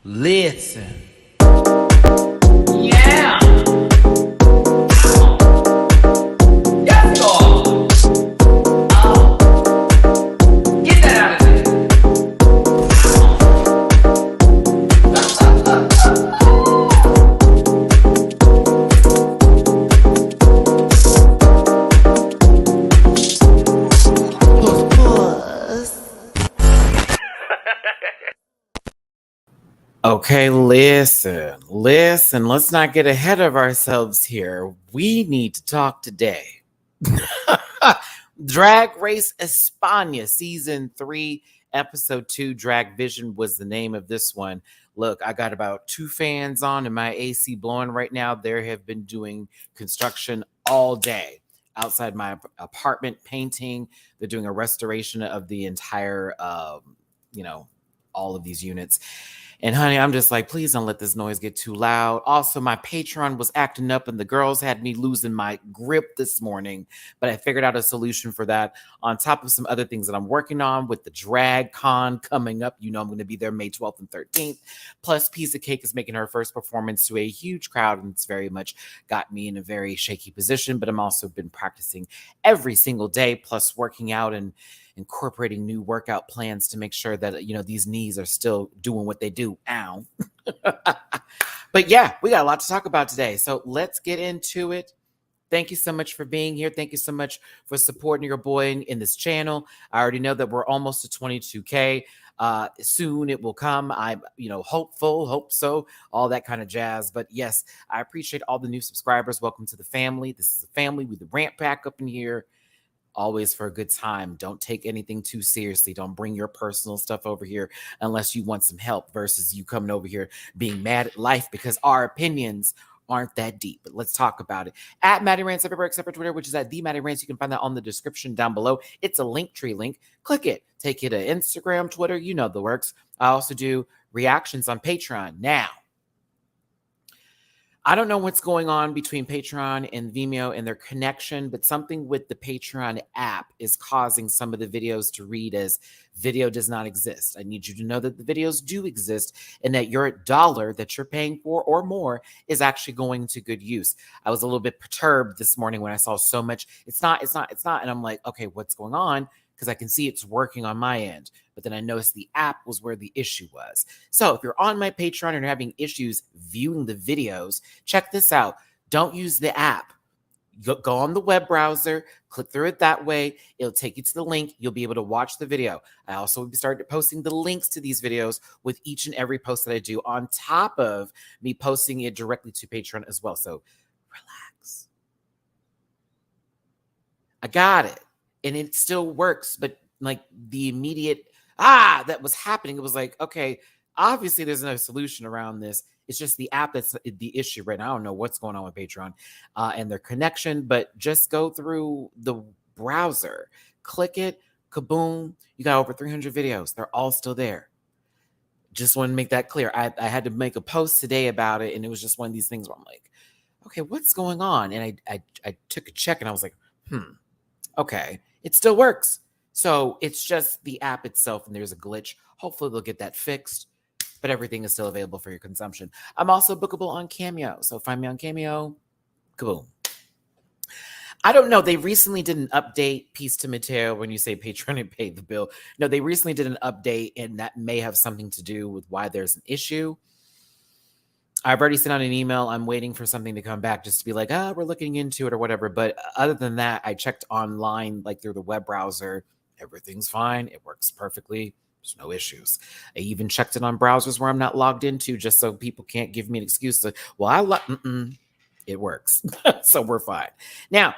Listen. Yeah. Yes, go. Get that out of there. Okay, listen, let's not get ahead of ourselves here. We need to talk today. Drag Race España, Season 3, Episode 2, Drag Vision was the name of this one. Look, I got about 2 fans on and my AC blowing right now. They have been doing construction all day outside my apartment, painting. They're doing a restoration of the entire, all of these units. And honey, I'm just like, please don't let this noise get too loud. Also, my Patreon was acting up and the girls had me losing my grip this morning, but I figured out a solution for that on top of some other things that I'm working on with the Drag Con coming up. You know, I'm going to be there May 12th and 13th. Plus, Piece of Cake is making her first performance to a huge crowd, and it's very much got me in a very shaky position, but I'm also been practicing every single day, plus working out and incorporating new workout plans to make sure that, you know, these knees are still doing what they do. Ow. But yeah, we got a lot to talk about today. So let's get into it. Thank you so much for being here. Thank you so much for supporting your boy in this channel. I already know that we're almost to 22K. Soon it will come. I'm, hopeful, hope so, all that kind of jazz. But yes, I appreciate all the new subscribers. Welcome to the family. This is a family with the Rant Pack up in here. Always for a good time. Don't take anything too seriously. Don't bring your personal stuff over here unless you want some help versus you coming over here being mad at life because our opinions aren't that deep. But let's talk about it. At MattyRants everywhere except for Twitter, which is at the MattyRants. You can find that on the description down below. It's a Linktree link. Click it. Take you to Instagram, Twitter. You know the works. I also do reactions on Patreon. Now, I don't know what's going on between Patreon and Vimeo and their connection, but something with the Patreon app is causing some of the videos to read as video does not exist. I need you to know that the videos do exist and that your dollar that you're paying for or more is actually going to good use. I was a little bit perturbed this morning when I saw so much. It's not. And I'm like, okay, what's going on? Because I can see it's working on my end. But then I noticed the app was where the issue was. So if you're on my Patreon and you're having issues viewing the videos, check this out. Don't use the app. Go on the web browser, click through it that way. It'll take you to the link. You'll be able to watch the video. I also started posting the links to these videos with each and every post that I do on top of me posting it directly to Patreon as well. So relax. I got it. And it still works, but like the immediate, that was happening. It was like, okay, obviously there's no solution around this. It's just the app that's the issue right now. I don't know what's going on with Patreon and their connection, but just go through the browser, click it, kaboom. You got over 300 videos. They're all still there. Just want to make that clear. I had to make a post today about it, and it was just one of these things where I'm like, okay, what's going on? And I took a check, and I was like, okay, it still works. So it's just the app itself, and there's a glitch. Hopefully they'll get that fixed, but everything is still available for your consumption. I'm also bookable on Cameo, so find me on Cameo. Kaboom. I don't know. They recently did an update, piece to Mateo, when you say Patreon and pay the bill. No, they recently did an update, and that may have something to do with why there's an issue. I've already sent out an email. I'm waiting for something to come back just to be like, we're looking into it or whatever. But other than that, I checked online, like through the web browser. Everything's fine. It works perfectly. There's no issues. I even checked it on browsers where I'm not logged into just so people can't give me an excuse to, it works. So we're fine. Now,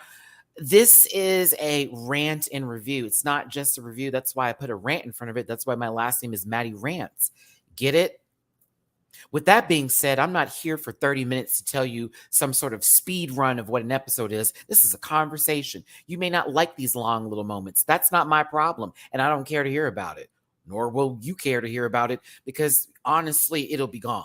this is a rant and review. It's not just a review. That's why I put a rant in front of it. That's why my last name is Matty-Rants. Get it? With that being said, I'm not here for 30 minutes to tell you some sort of speed run of what an episode is. This is a conversation. You may not like these long little moments. That's not my problem, and I don't care to hear about it, nor will you care to hear about it because, honestly, it'll be gone.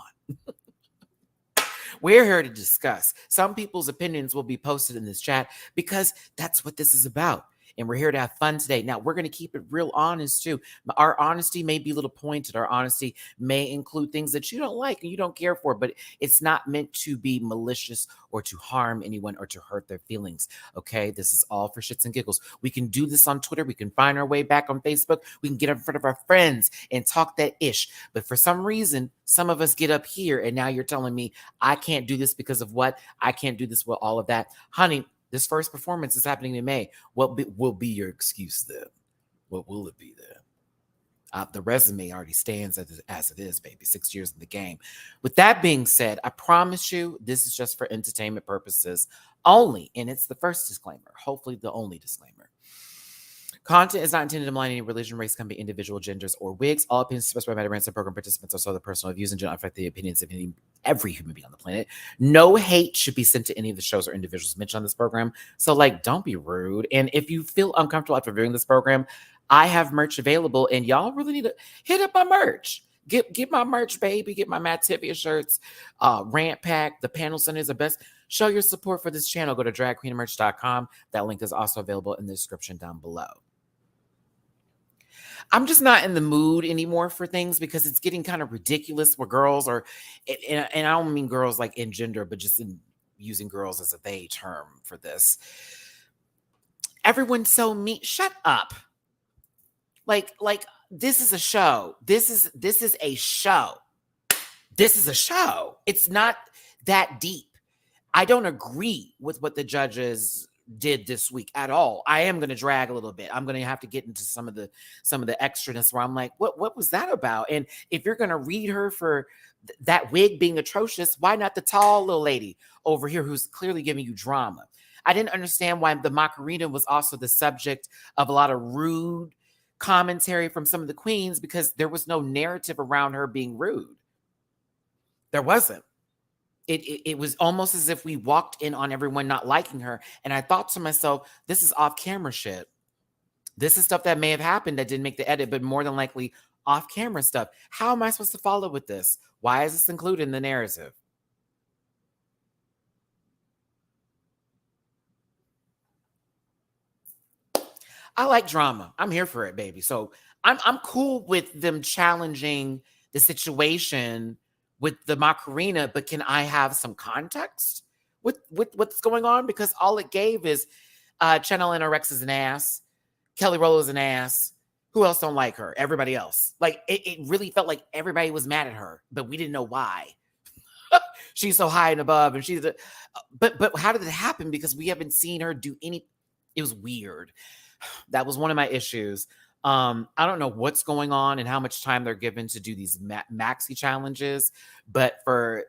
We're here to discuss. Some people's opinions will be posted in this chat because that's what this is about. and we're here to have fun today. Now, we're going to keep it real honest too. Our honesty may be a little pointed. Our honesty may include things that you don't like and you don't care for, but it's not meant to be malicious or to harm anyone or to hurt their feelings. Okay, this is all for shits and giggles. We can do this on Twitter. We can find our way back on Facebook. We can get in front of our friends and talk that ish. But for some reason, some of us get up here and now you're telling me I can't do this because of what? I can't do this with all of that. Honey, this first performance is happening in May. What will be your excuse then? What will it be then? The resume already stands as it is, baby. 6 years in the game. With that being said, I promise you this is just for entertainment purposes only. And it's the first disclaimer, hopefully the only disclaimer. Content is not intended to malign any religion, race, company, individual, genders, or wigs. All opinions expressed by MattyRants and program participants are so their personal views and do not affect the opinions of every human being on the planet. No hate should be sent to any of the shows or individuals mentioned on this program. So, don't be rude. And if you feel uncomfortable after viewing this program, I have merch available, and y'all really need to hit up my merch. Get my merch, baby. Get my Mattivia shirts, Rant Pack. The panel Sundays are best. Show your support for this channel. Go to dragqueenmerch.com. That link is also available in the description down below. I'm just not in the mood anymore for things because it's getting kind of ridiculous where girls are, and I don't mean girls like in gender, but just in using girls as a they term for this. Everyone's so mean. Shut up. Like this is a show. This is a show. This is a show. It's not that deep. I don't agree with what the judges did this week at all. I am going to drag a little bit. I'm going to have to get into some of the extraness where I'm like, what was that about? And if you're going to read her for that wig being atrocious, why not the tall little lady over here who's clearly giving you drama? I didn't understand why the Macarena was also the subject of a lot of rude commentary from some of the queens because there was no narrative around her being rude. There wasn't. It was almost as if we walked in on everyone not liking her. And I thought to myself, this is off-camera shit. This is stuff that may have happened that didn't make the edit, but more than likely off-camera stuff. How am I supposed to follow with this? Why is this included in the narrative? I like drama. I'm here for it, baby. So I'm cool with them challenging the situation with the Macarena, but can I have some context with what's going on? Because all it gave is Channel NRX is an ass, Kelly Rowland is an ass. Who else don't like her? Everybody else. It really felt like everybody was mad at her, but we didn't know why. She's so high and above, and she's but how did it happen? Because we haven't seen her do any. It was weird. That was one of my issues. I don't know what's going on and how much time they're given to do these maxi challenges, but for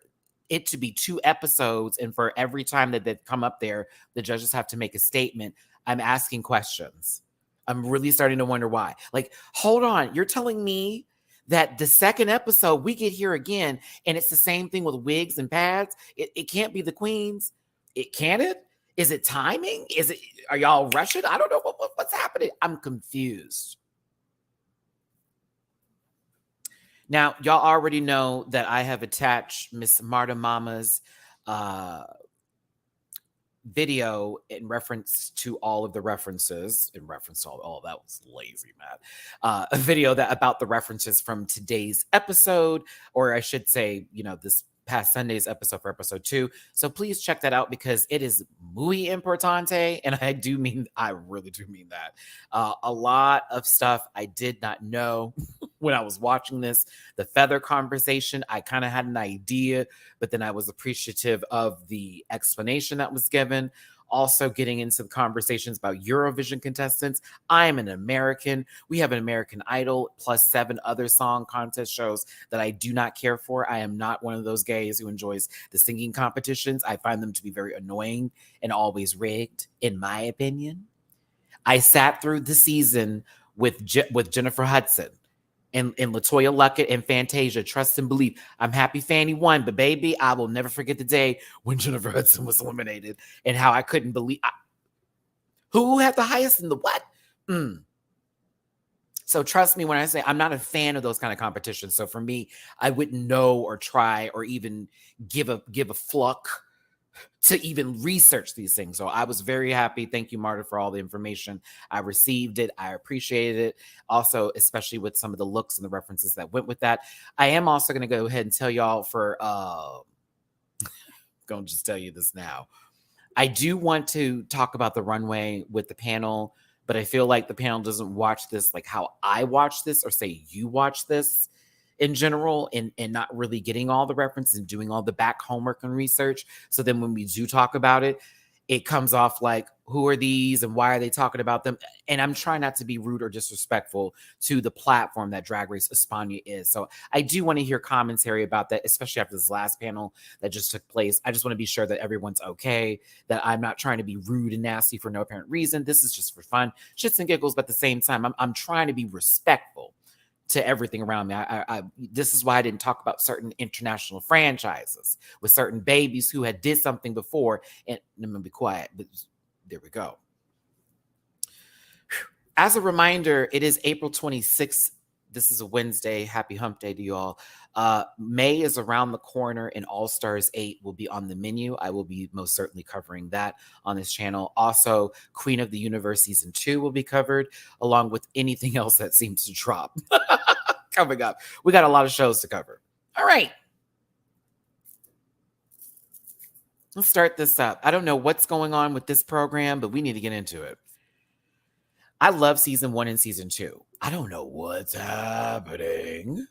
it to be 2 episodes and for every time that they come up there, the judges have to make a statement. I'm asking questions. I'm really starting to wonder why. Hold on. You're telling me that the second episode we get here again and it's the same thing with wigs and pads? It can't be the queens. Can it? Is it timing? Are y'all rushing? I don't know what's happening. I'm confused. Now, y'all already know that I have attached Miss Marta Mama's video in reference to all of the references. In reference to all that was lazy, Matt. A video about the references from today's episode, or I should say, this past Sunday's episode for episode 2. So please check that out because it is muy importante. And I really do mean that. A lot of stuff I did not know when I was watching this. The feather conversation, I kind of had an idea, but then I was appreciative of the explanation that was given. Also getting into the conversations about Eurovision contestants. I am an American. We have an American Idol plus 7 other song contest shows that I do not care for. I am not one of those gays who enjoys the singing competitions. I find them to be very annoying and always rigged, in my opinion. I sat through the season with Jennifer Hudson and LaToya Luckett and Fantasia. Trust and believe. I'm happy Fanny won, but baby, I will never forget the day when Jennifer Hudson was eliminated and how I couldn't believe. Who had the highest in the what? So trust me when I say I'm not a fan of those kind of competitions. So for me, I wouldn't know or try or even give a fluck to even research these things. So I was very happy. Thank you, Marta, for all the information. I received it. I appreciated it. Also, especially with some of the looks and the references that went with that. I am also going to go ahead and tell y'all for, going to just tell you this now. I do want to talk about the runway with the panel, but I feel like the panel doesn't watch this like how I watch this, or say you watch this in general, and not really getting all the references and doing all the back homework and research. So then when we do talk about it, it comes off like, who are these and why are they talking about them? And I'm trying not to be rude or disrespectful to the platform that Drag Race España is. So I do want to hear commentary about that, especially after this last panel that just took place. I just want to be sure that everyone's okay, that I'm not trying to be rude and nasty for no apparent reason. This is just for fun, shits and giggles, but at the same time, I'm trying to be respectful to everything around me. This is why I didn't talk about certain international franchises with certain babies who had did something before. And I'm gonna be quiet, but there we go. As a reminder, it is April 26th. This is a Wednesday. Happy hump day to you all. May is around the corner, and All Stars 8 will be on the menu. I will be most certainly covering that on this channel. Also, Queen of the Universe Season 2 will be covered, along with anything else that seems to drop coming up. We got a lot of shows to cover. All right. Let's start this up. I don't know what's going on with this program, but we need to get into it. I love Season 1 and Season 2. I don't know what's happening.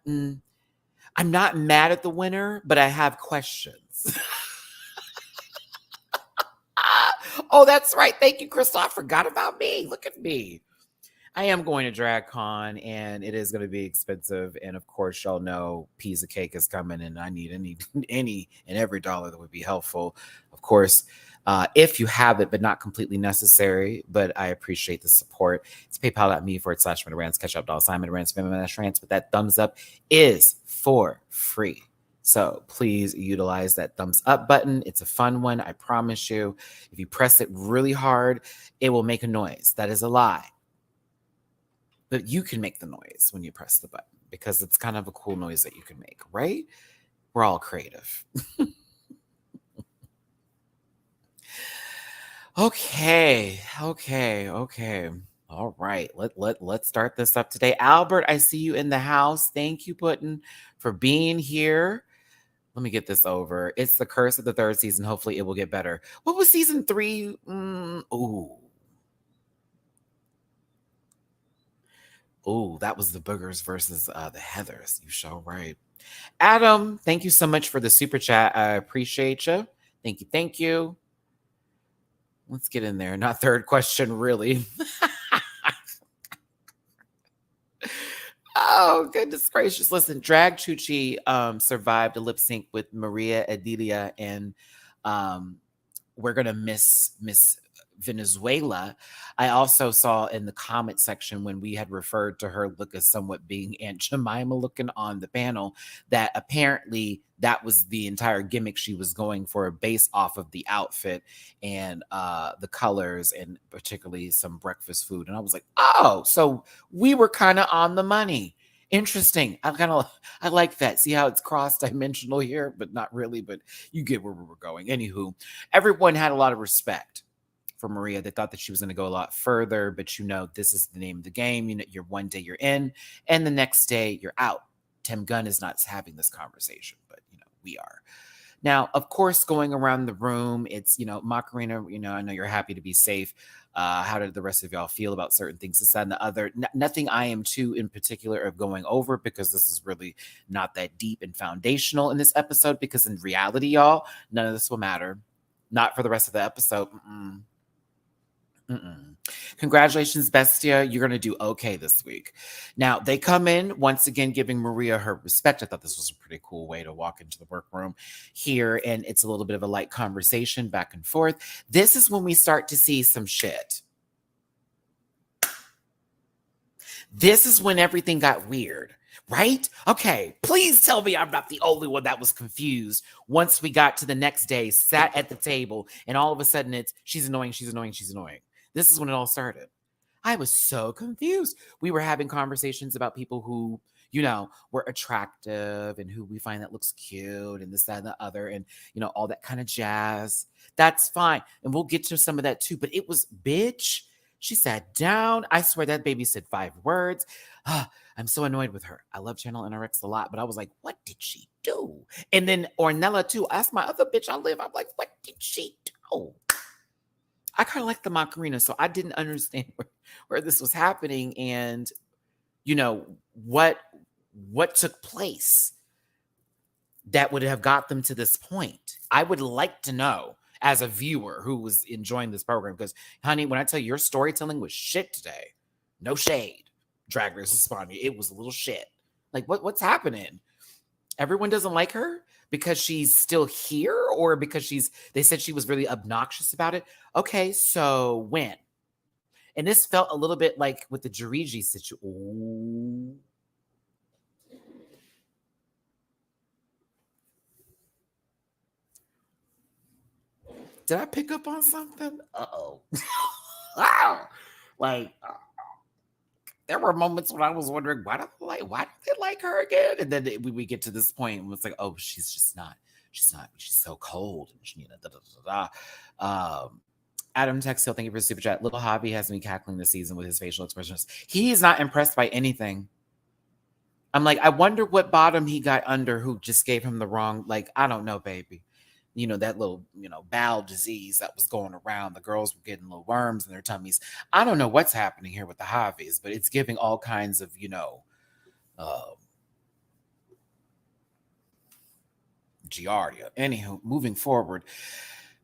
I'm not mad at the winner, but I have questions. Oh, that's right. Thank you, Crystal. I forgot about me. Look at me. I am going to DragCon, and it is going to be expensive. And of course, y'all know piece of cake is coming, and I need any and every dollar that would be helpful. Of course, if you have it, but not completely necessary, but I appreciate the support. It's paypal.me/MattyRants. Catch up to all MattyRants, Venmo, but that thumbs up is for free. So please utilize that thumbs up button. It's a fun one, I promise you. If you press it really hard, it will make a noise. That is a lie. But you can make the noise when you press the button, because it's kind of a cool noise that you can make, right? We're all creative. Okay. All right. Let's start this up today. Albert, I see you in the house. Thank you, Putin, for being here. Let me get this over. It's the curse of the third season. Hopefully it will get better. What was season 3? That was the boogers versus the Heathers. You sure right. Adam, thank you so much for the super chat. I appreciate you. Thank you. Let's get in there. Not third question, really. Oh, goodness gracious. Listen, Drag Chuchi survived a lip sync with Maria Adelia, and we're going to miss Venezuela. I also saw in the comment section when we had referred to her look as somewhat being Aunt Jemima looking on the panel, that apparently that was the entire gimmick she was going for, based off of the outfit and the colors, and particularly some breakfast food. And I was like, oh, so we were kind of on the money. Interesting. I like that. See how it's cross-dimensional here, but not really, but you get where we were going. Anywho, everyone had a lot of respect for Maria. They thought that she was going to go a lot further, but this is the name of the game. You're one day you're in, and the next day you're out. Tim Gunn is not having this conversation, but we are. Now, of course, going around the room, it's, Macarena, I know you're happy to be safe. How did the rest of y'all feel about certain things, this, that, and the other? Nothing I am too in particular of going over, because this is really not that deep and foundational in this episode, because in reality, y'all, none of this will matter. Not for the rest of the episode. Congratulations, Bestia. You're going to do okay this week. Now, they come in, once again, giving Maria her respect. I thought this was a pretty cool way to walk into the workroom here, and it's a little bit of a light conversation back and forth. This is when we start to see some shit. This is when everything got weird, right? Okay, please tell me I'm not the only one that was confused once we got to the next day, sat at the table, and all of a sudden it's, she's annoying. This is when it all started. I was so confused. We were having conversations about people who, we're attractive and who we find that looks cute and this, that, and the other, and all that kind of jazz. That's fine. And we'll get to some of that too. But it was, bitch, she sat down. I swear that baby said 5 words. I'm so annoyed with her. I love Channel NRX a lot, but I was like, what did she do? And then Ornella too. That's my other bitch I live. I'm like, what did she do? I kind of like the Macarena, so I didn't understand where this was happening and, what took place that would have got them to this point. I would like to know as a viewer who was enjoying this program, because, honey, when I tell you your storytelling was shit today, no shade, Drag Race España, it was a little shit. Like, what's happening? Everyone doesn't like her because she's still here, or because they said she was really obnoxious about it. Okay, so when? And this felt a little bit like with the Jariji situation. Did I pick up on something? Uh-oh. Like, there were moments when I was wondering, why do they like her again? And then we get to this point and it's like, oh, she's so cold. And Adam Textil, thank you for the super chat. Little Javi has me cackling this season with his facial expressions. He is not impressed by anything. I'm like, I wonder what bottom he got under who just gave him the wrong, like, I don't know, baby. That little, bowel disease that was going around. The girls were getting little worms in their tummies. I don't know what's happening here with the Javis, but it's giving all kinds of, Giardia. Anywho, moving forward,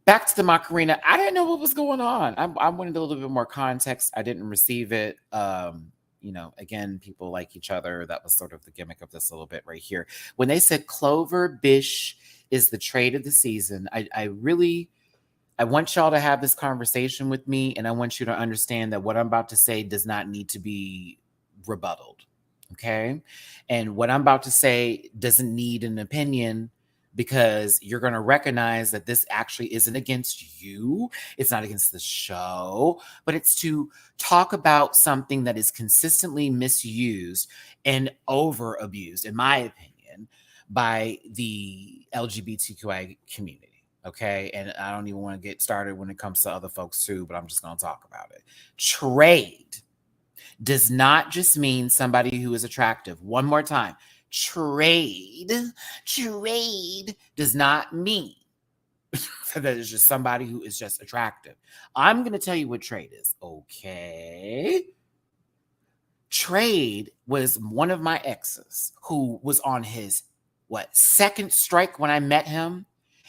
back to the Macarena. I didn't know what was going on. I wanted a little bit more context. I didn't receive it. Again, people like each other. That was sort of the gimmick of this little bit right here. When they said Clover Bish is the trade of the season, I want y'all to have this conversation with me, and I want you to understand that what I'm about to say does not need to be rebutted, okay? And what I'm about to say doesn't need an opinion, because you're going to recognize that this actually isn't against you. It's not against the show, but it's to talk about something that is consistently misused and over abused, in my opinion, by the LGBTQI community. Okay. And I don't even want to get started when it comes to other folks too, but I'm just going to talk about it. Trade does not just mean somebody who is attractive. One more time. Trade does not mean that it's just somebody who is just attractive. I'm going to tell you what trade is. Okay. Trade was one of my exes who was on his, second strike when I met him,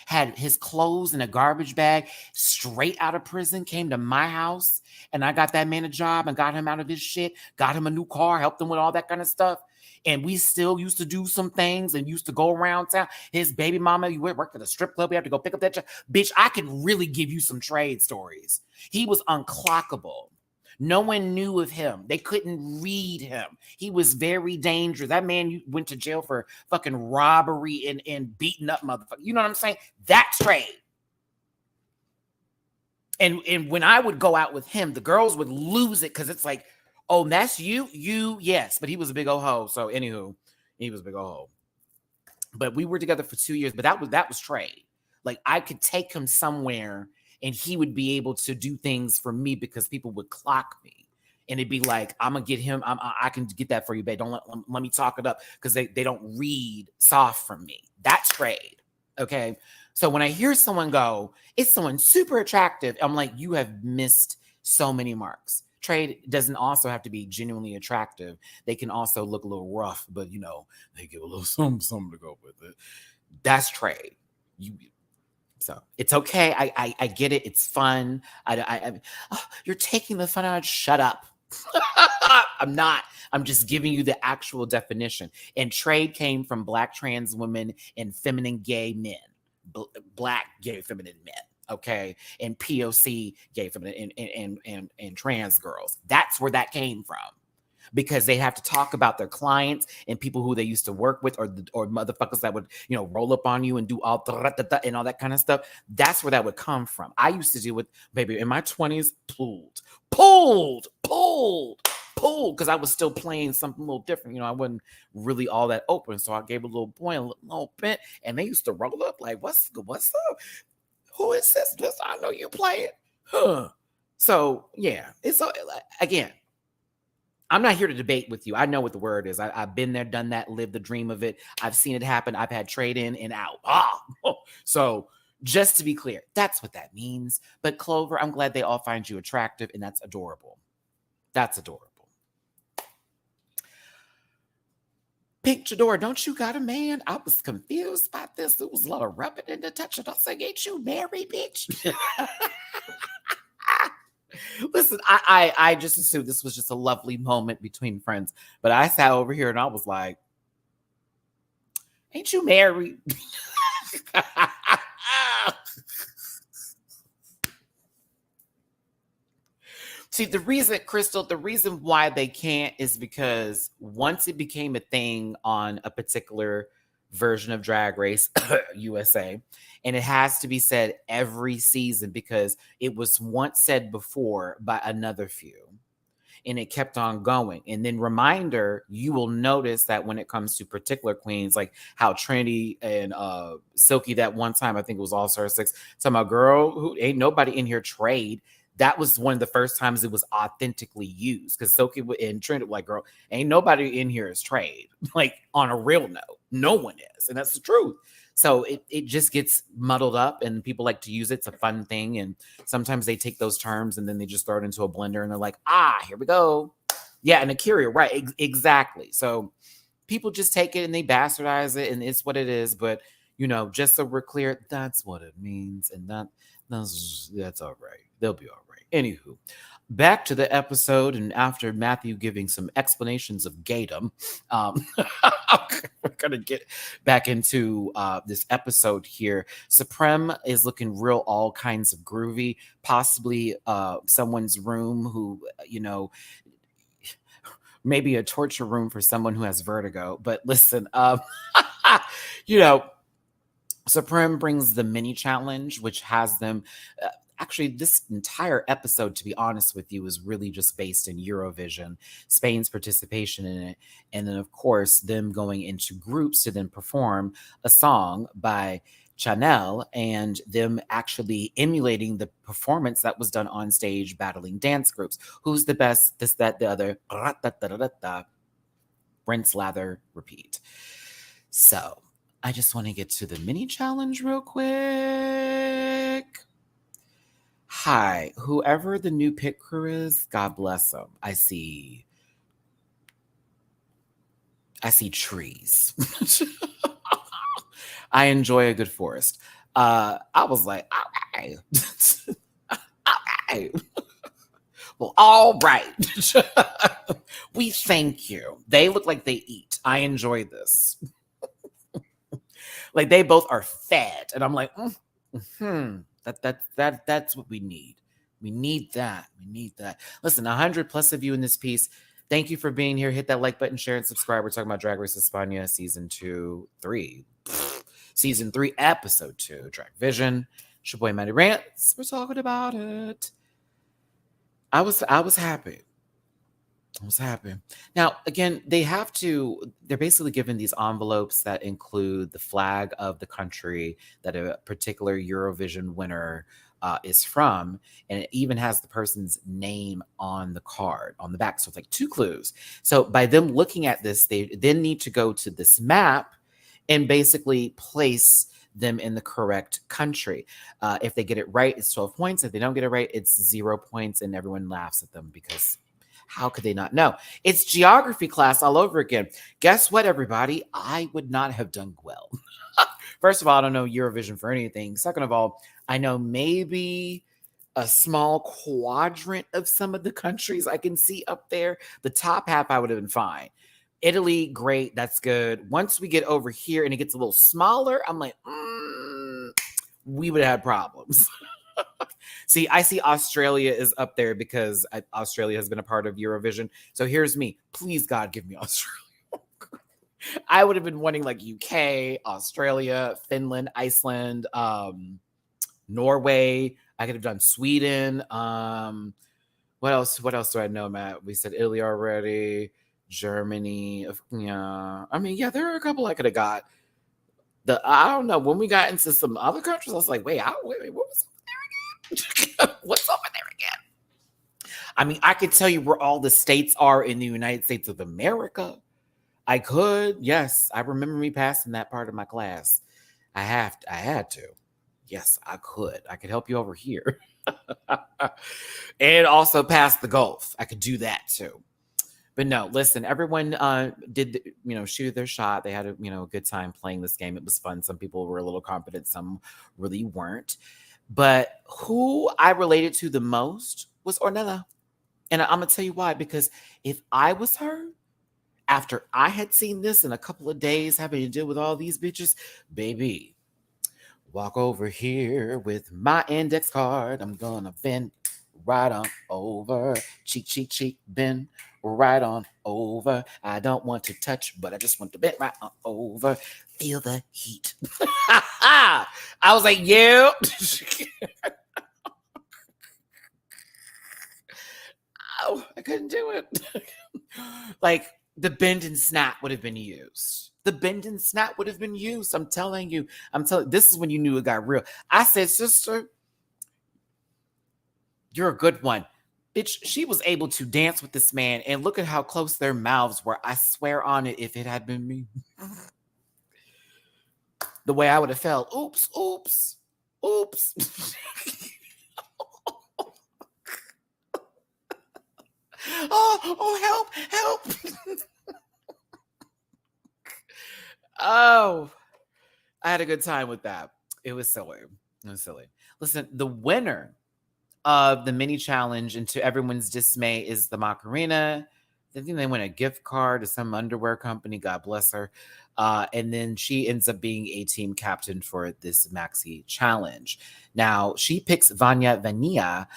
had his clothes in a garbage bag, straight out of prison, came to my house, and I got that man a job and got him out of his shit, got him a new car, helped him with all that kind of stuff. And we still used to do some things and used to go around town. His baby mama, you worked at a strip club. We have to go pick up that job. Bitch, I could really give you some trade stories. He was unclockable. No one knew of him. They couldn't read him. He was very dangerous. That man went to jail for fucking robbery and beating up motherfuckers. You know what I'm saying? That's trade. And when I would go out with him, the girls would lose it because it's like, oh, that's you? Yes. But he was a big old hoe. So anywho, he was a big old hoe. But we were together for 2 years. But that was trade. Like, I could take him somewhere and he would be able to do things for me because people would clock me. And it'd be like, I'm going to get him. I can get that for you, babe. Don't let me talk it up, because they don't read soft from me. That's trade. Okay. So when I hear someone go, it's someone super attractive, I'm like, you have missed so many marks. Trade doesn't also have to be genuinely attractive. They can also look a little rough, but they give a little something to go with it. That's trade. So it's okay. I get it. It's fun. You're taking the fun out. Shut up. I'm not. I'm just giving you the actual definition. And trade came from Black trans women and feminine gay men. Black gay feminine men. Okay, and POC gay feminine and trans girls. That's where that came from, because they have to talk about their clients and people who they used to work with, or motherfuckers that would roll up on you and do all and all that kind of stuff. That's where that would come from. I used to deal with, baby, in my 20s, pulled cool, because I was still playing something a little different. I wasn't really all that open. So I gave a little point, a little bit, and they used to roll up like, what's up? Who is this? I know you playing. Huh. So yeah, it's again, I'm not here to debate with you. I know what the word is. I've been there, done that, lived the dream of it. I've seen it happen. I've had trade in and out. So just to be clear, that's what that means. But Clover, I'm glad they all find you attractive, and that's adorable. That's adorable. Pink Chador, don't you got a man? I was confused by this. There was a lot of rubbing and the touching. I was like, ain't you married, bitch? Listen, I just assumed this was just a lovely moment between friends. But I sat over here and I was like, ain't you married? See, the reason, Crystal, the reason why they can't is because once it became a thing on a particular version of Drag Race USA, and it has to be said every season because it was once said before by another few, and it kept on going. And then reminder, you will notice that when it comes to particular queens, like how Trinity and Silky that one time, I think it was All Star 6, talking about, girl, who ain't nobody in here trade. That was one of the first times it was authentically used, because Silky and Trinity were like, girl, ain't nobody in here is trade. Like, on a real note, no one is. And that's the truth. So it just gets muddled up, and people like to use it. It's a fun thing. And sometimes they take those terms and then they just throw it into a blender and they're like, here we go. Yeah, and Akira, right, exactly. So people just take it and they bastardize it, and it's what it is. But, just so we're clear, that's what it means. And that's all right. They'll be all right. Anywho, back to the episode, and after Matthew giving some explanations of Gatum, we're gonna get back into this episode here. Supreme is looking real all kinds of groovy, possibly someone's room who, maybe a torture room for someone who has vertigo. But listen, Supreme brings the mini challenge, which has them. Actually, this entire episode, to be honest with you, is really just based in Eurovision, Spain's participation in it, and then, of course, them going into groups to then perform a song by Chanel, and them actually emulating the performance that was done on stage, battling dance groups. Who's the best? This, that, the other. Rinse, lather, repeat. So I just want to get to the mini challenge real quick. Hi, whoever the new pit crew is, God bless them. I see trees. I enjoy a good forest. I was like, okay. Okay. Well, all right. We thank you. They look like they eat. I enjoy this. Like, they both are fed. And I'm like, That's what we need. We need that. Listen, 100 plus of you in this piece. Thank you for being here. Hit that like button, share, and subscribe. We're talking about Drag Race España season 3, episode 2, Drag Vision. It's your boy MattyRants. We're talking about it. I was happy. Now, again, they're basically given these envelopes that include the flag of the country that a particular Eurovision winner is from. And it even has the person's name on the card, on the back. So it's like 2 clues. So by them looking at this, they then need to go to this map and basically place them in the correct country. If they get it right, it's 12 points. If they don't get it right, it's 0 points, and everyone laughs at them because how could they not know? It's geography class all over again. Guess what, everybody? I would not have done well. First of all, I don't know Eurovision for anything. Second of all, I know maybe a small quadrant of some of the countries I can see up there. The top half, I would have been fine. Italy, great. That's good. Once we get over here and it gets a little smaller, I'm like, we would have had problems. See, I see Australia is up there because Australia has been a part of Eurovision. So here's me. Please, God, give me Australia. I would have been wanting like UK, Australia, Finland, Iceland, Norway. I could have done Sweden. What What else? What else do I know, Matt? We said Italy already, Germany. Yeah, I mean, yeah, there are a couple I could have got. I don't know, when we got into some other countries, I was like, wait, what was over there again? What's over there again? I mean, I could tell you where all the states are in the United States of America. I could, yes. I remember me passing that part of my class. I had to. Yes, I could. I could help you over here. And also pass the Gulf. I could do that too. But no, listen, everyone did, shoot their shot. They had a, good time playing this game. It was fun. Some people were a little confident, some really weren't. But who I related to the most was Ornella. And I'm going to tell you why. Because if I was her, after I had seen this in a couple of days, having to deal with all these bitches, baby, walk over here with my index card. I'm going to bend right on over. Cheek, cheek, cheek, bend right on over. I don't want to touch, but I just want to bend right on over. Feel the heat. I was like, you. Oh, I couldn't do it. Like, the bend and snap would have been used. The bend and snap would have been used. I'm telling you. This is when you knew it got real. I said, sister, you're a good one. Bitch, she was able to dance with this man, and look at how close their mouths were. I swear on it, if it had been me. The way I would have felt. Oops, oops, oops. Oh, help. Oh, I had a good time with that. It was silly. Listen, the winner of the mini challenge, and to everyone's dismay, is the Macarena. I think they win a gift card to some underwear company. God bless her. And then she ends up being a team captain for this maxi challenge. Now, she picks Vanya Vanilla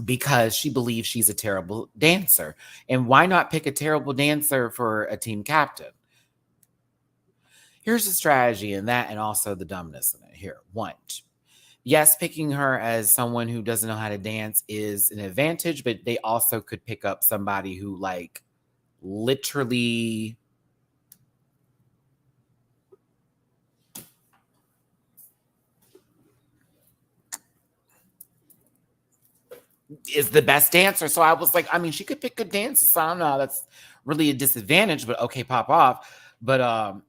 because she believes she's a terrible dancer. And why not pick a terrible dancer for a team captain? Here's the strategy in that, and also the dumbness in it. Here, one. Yes, picking her as someone who doesn't know how to dance is an advantage, but they also could pick up somebody who, like, literally is the best dancer. So I was like, I mean, she could pick good dances. So I don't know. That's really a disadvantage, but okay, pop off. But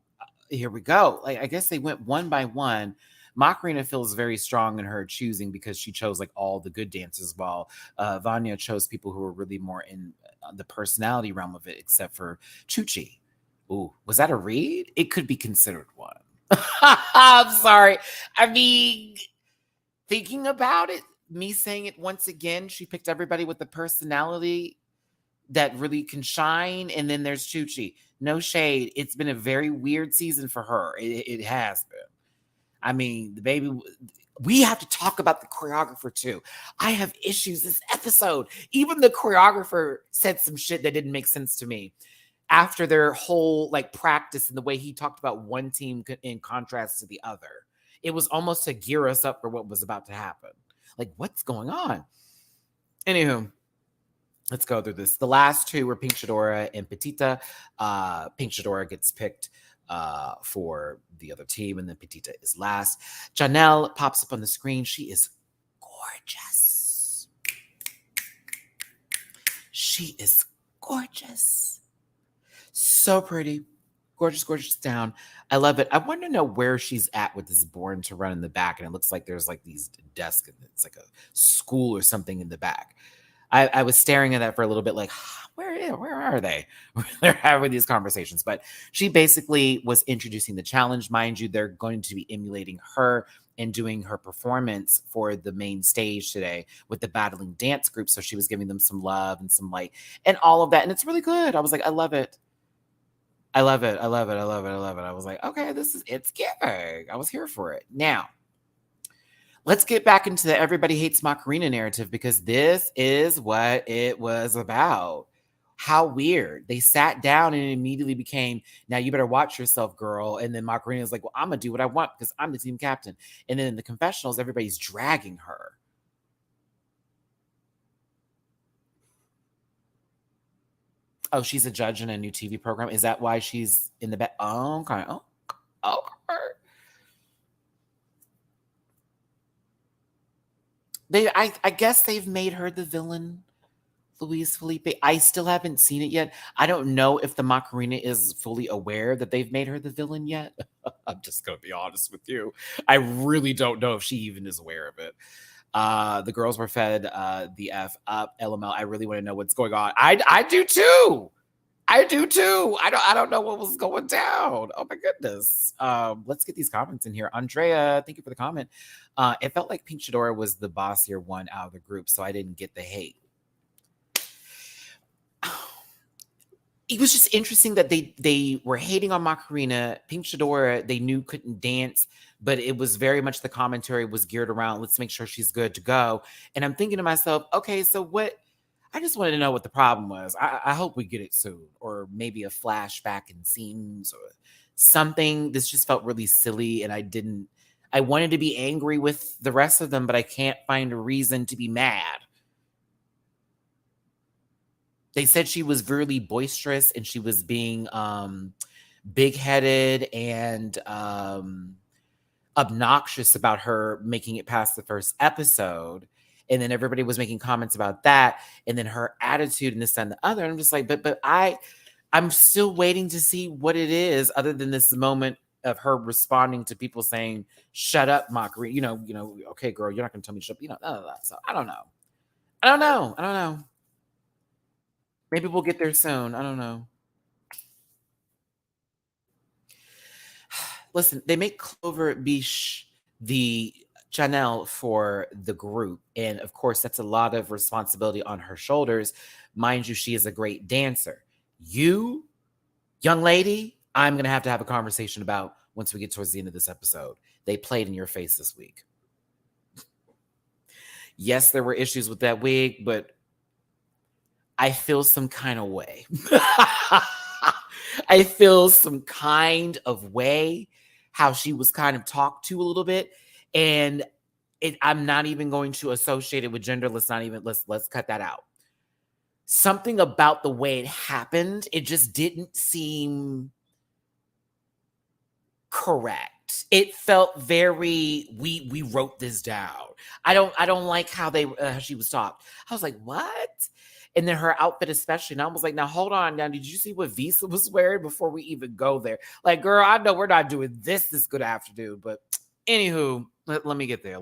here we go. Like, I guess they went one by one. Macarena feels very strong in her choosing because she chose like all the good dancers, while Vanya chose people who were really more in the personality realm of it, except for Chuchi. Ooh, was that a read? It could be considered one. I'm sorry. I mean, thinking about it, me saying it once again, she picked everybody with the personality that really can shine. And then there's Chuchi. No shade. It's been a very weird season for her. It has been. I mean, the baby, we have to talk about the choreographer too. I have issues this episode. Even the choreographer said some shit that didn't make sense to me after their whole like practice and the way he talked about one team in contrast to the other. It was almost to gear us up for what was about to happen. Like, what's going on? Anywho, let's go through this. The last two were Pink Shadora and Petita. Pink Shadora gets picked for the other team, and then Petita is last. Janelle pops up on the screen. She is gorgeous. She is gorgeous. So pretty. Gorgeous down. I love it. I want to know where she's at with this Born to Run in the back, and it looks like there's like these desks, and it's like a school or something in the back. I was staring at that for a little bit, like, where are they? They're having these conversations. But she basically was introducing the challenge. Mind you, they're going to be emulating her and doing her performance for the main stage today with the battling dance group. So she was giving them some love and some light and all of that. And it's really good. I was like, I love it. I love it. I was like, okay, it's giving. I was here for it. Now, let's get back into the everybody hates Macarena narrative, because this is what it was about. How weird. They sat down and it immediately became, now you better watch yourself, girl. And then Macarena is like, well, I'm going to do what I want because I'm the team captain. And then in the confessionals, everybody's dragging her. Oh, she's a judge in a new TV program. Is that why she's in the back? Oh, okay. Oh, okay. I guess they've made her the villain, Luis Felipe. I still haven't seen it yet. I don't know if the Macarena is fully aware that they've made her the villain yet. I'm just gonna be honest with you. I really don't know if she even is aware of it. The girls were fed the F up. LML. I really want to know what's going on. I do too. I do too. I don't know what was going down. Oh my goodness. Let's get these comments in here. Andrea, thank you for the comment. It felt like Pink Shadora was the bossier one out of the group, so I didn't get the hate. It was just interesting that they were hating on Macarena. Pink Shadora, they knew couldn't dance, but it was very much the commentary was geared around, let's make sure she's good to go. And I'm thinking to myself, okay, so what? I just wanted to know what the problem was. I hope we get it soon, or maybe a flashback in scenes or something. This just felt really silly, and I wanted to be angry with the rest of them, but I can't find a reason to be mad. They said she was really boisterous and she was being big-headed and obnoxious about her making it past the first episode. And then everybody was making comments about that. And then her attitude and this and the other. And I'm just like, but I'm still waiting to see what it is other than this moment of her responding to people saying, shut up, Mockery. Okay, girl, you're not going to tell me to shut up. So I don't know. Maybe we'll get there soon. I don't know. Listen, they make Clover Biche the Chanel for the group. And of course, that's a lot of responsibility on her shoulders. Mind you, she is a great dancer. You, young lady, I'm going to have a conversation about once we get towards the end of this episode. They played in your face this week. Yes, there were issues with that wig, but I feel some kind of way. I feel some kind of way how she was kind of talked to a little bit. And I'm not even going to associate it with gender. Let's cut that out. Something about the way it happened, it just didn't seem correct. It felt very, we wrote this down. I don't like how she was talked. I was like, what? And then her outfit especially. And I was like, now hold on. Now, did you see what Visa was wearing before we even go there? Like, girl, I know we're not doing this good afternoon. But anywho, let me get there.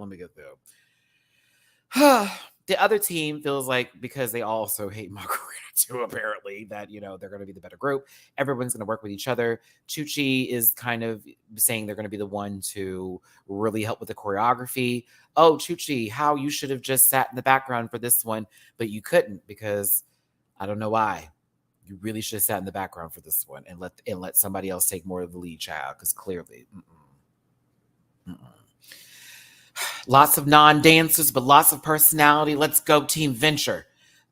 The other team feels like, because they also hate Macarena too, apparently, that, they're going to be the better group. Everyone's going to work with each other. Chuchi is kind of saying they're going to be the one to really help with the choreography. Oh, Chuchi, how you should have just sat in the background for this one, but you couldn't because I don't know why. You really should have sat in the background for this one and let somebody else take more of the lead, child, because clearly. Lots of non-dancers, but lots of personality. Let's go Team Venture.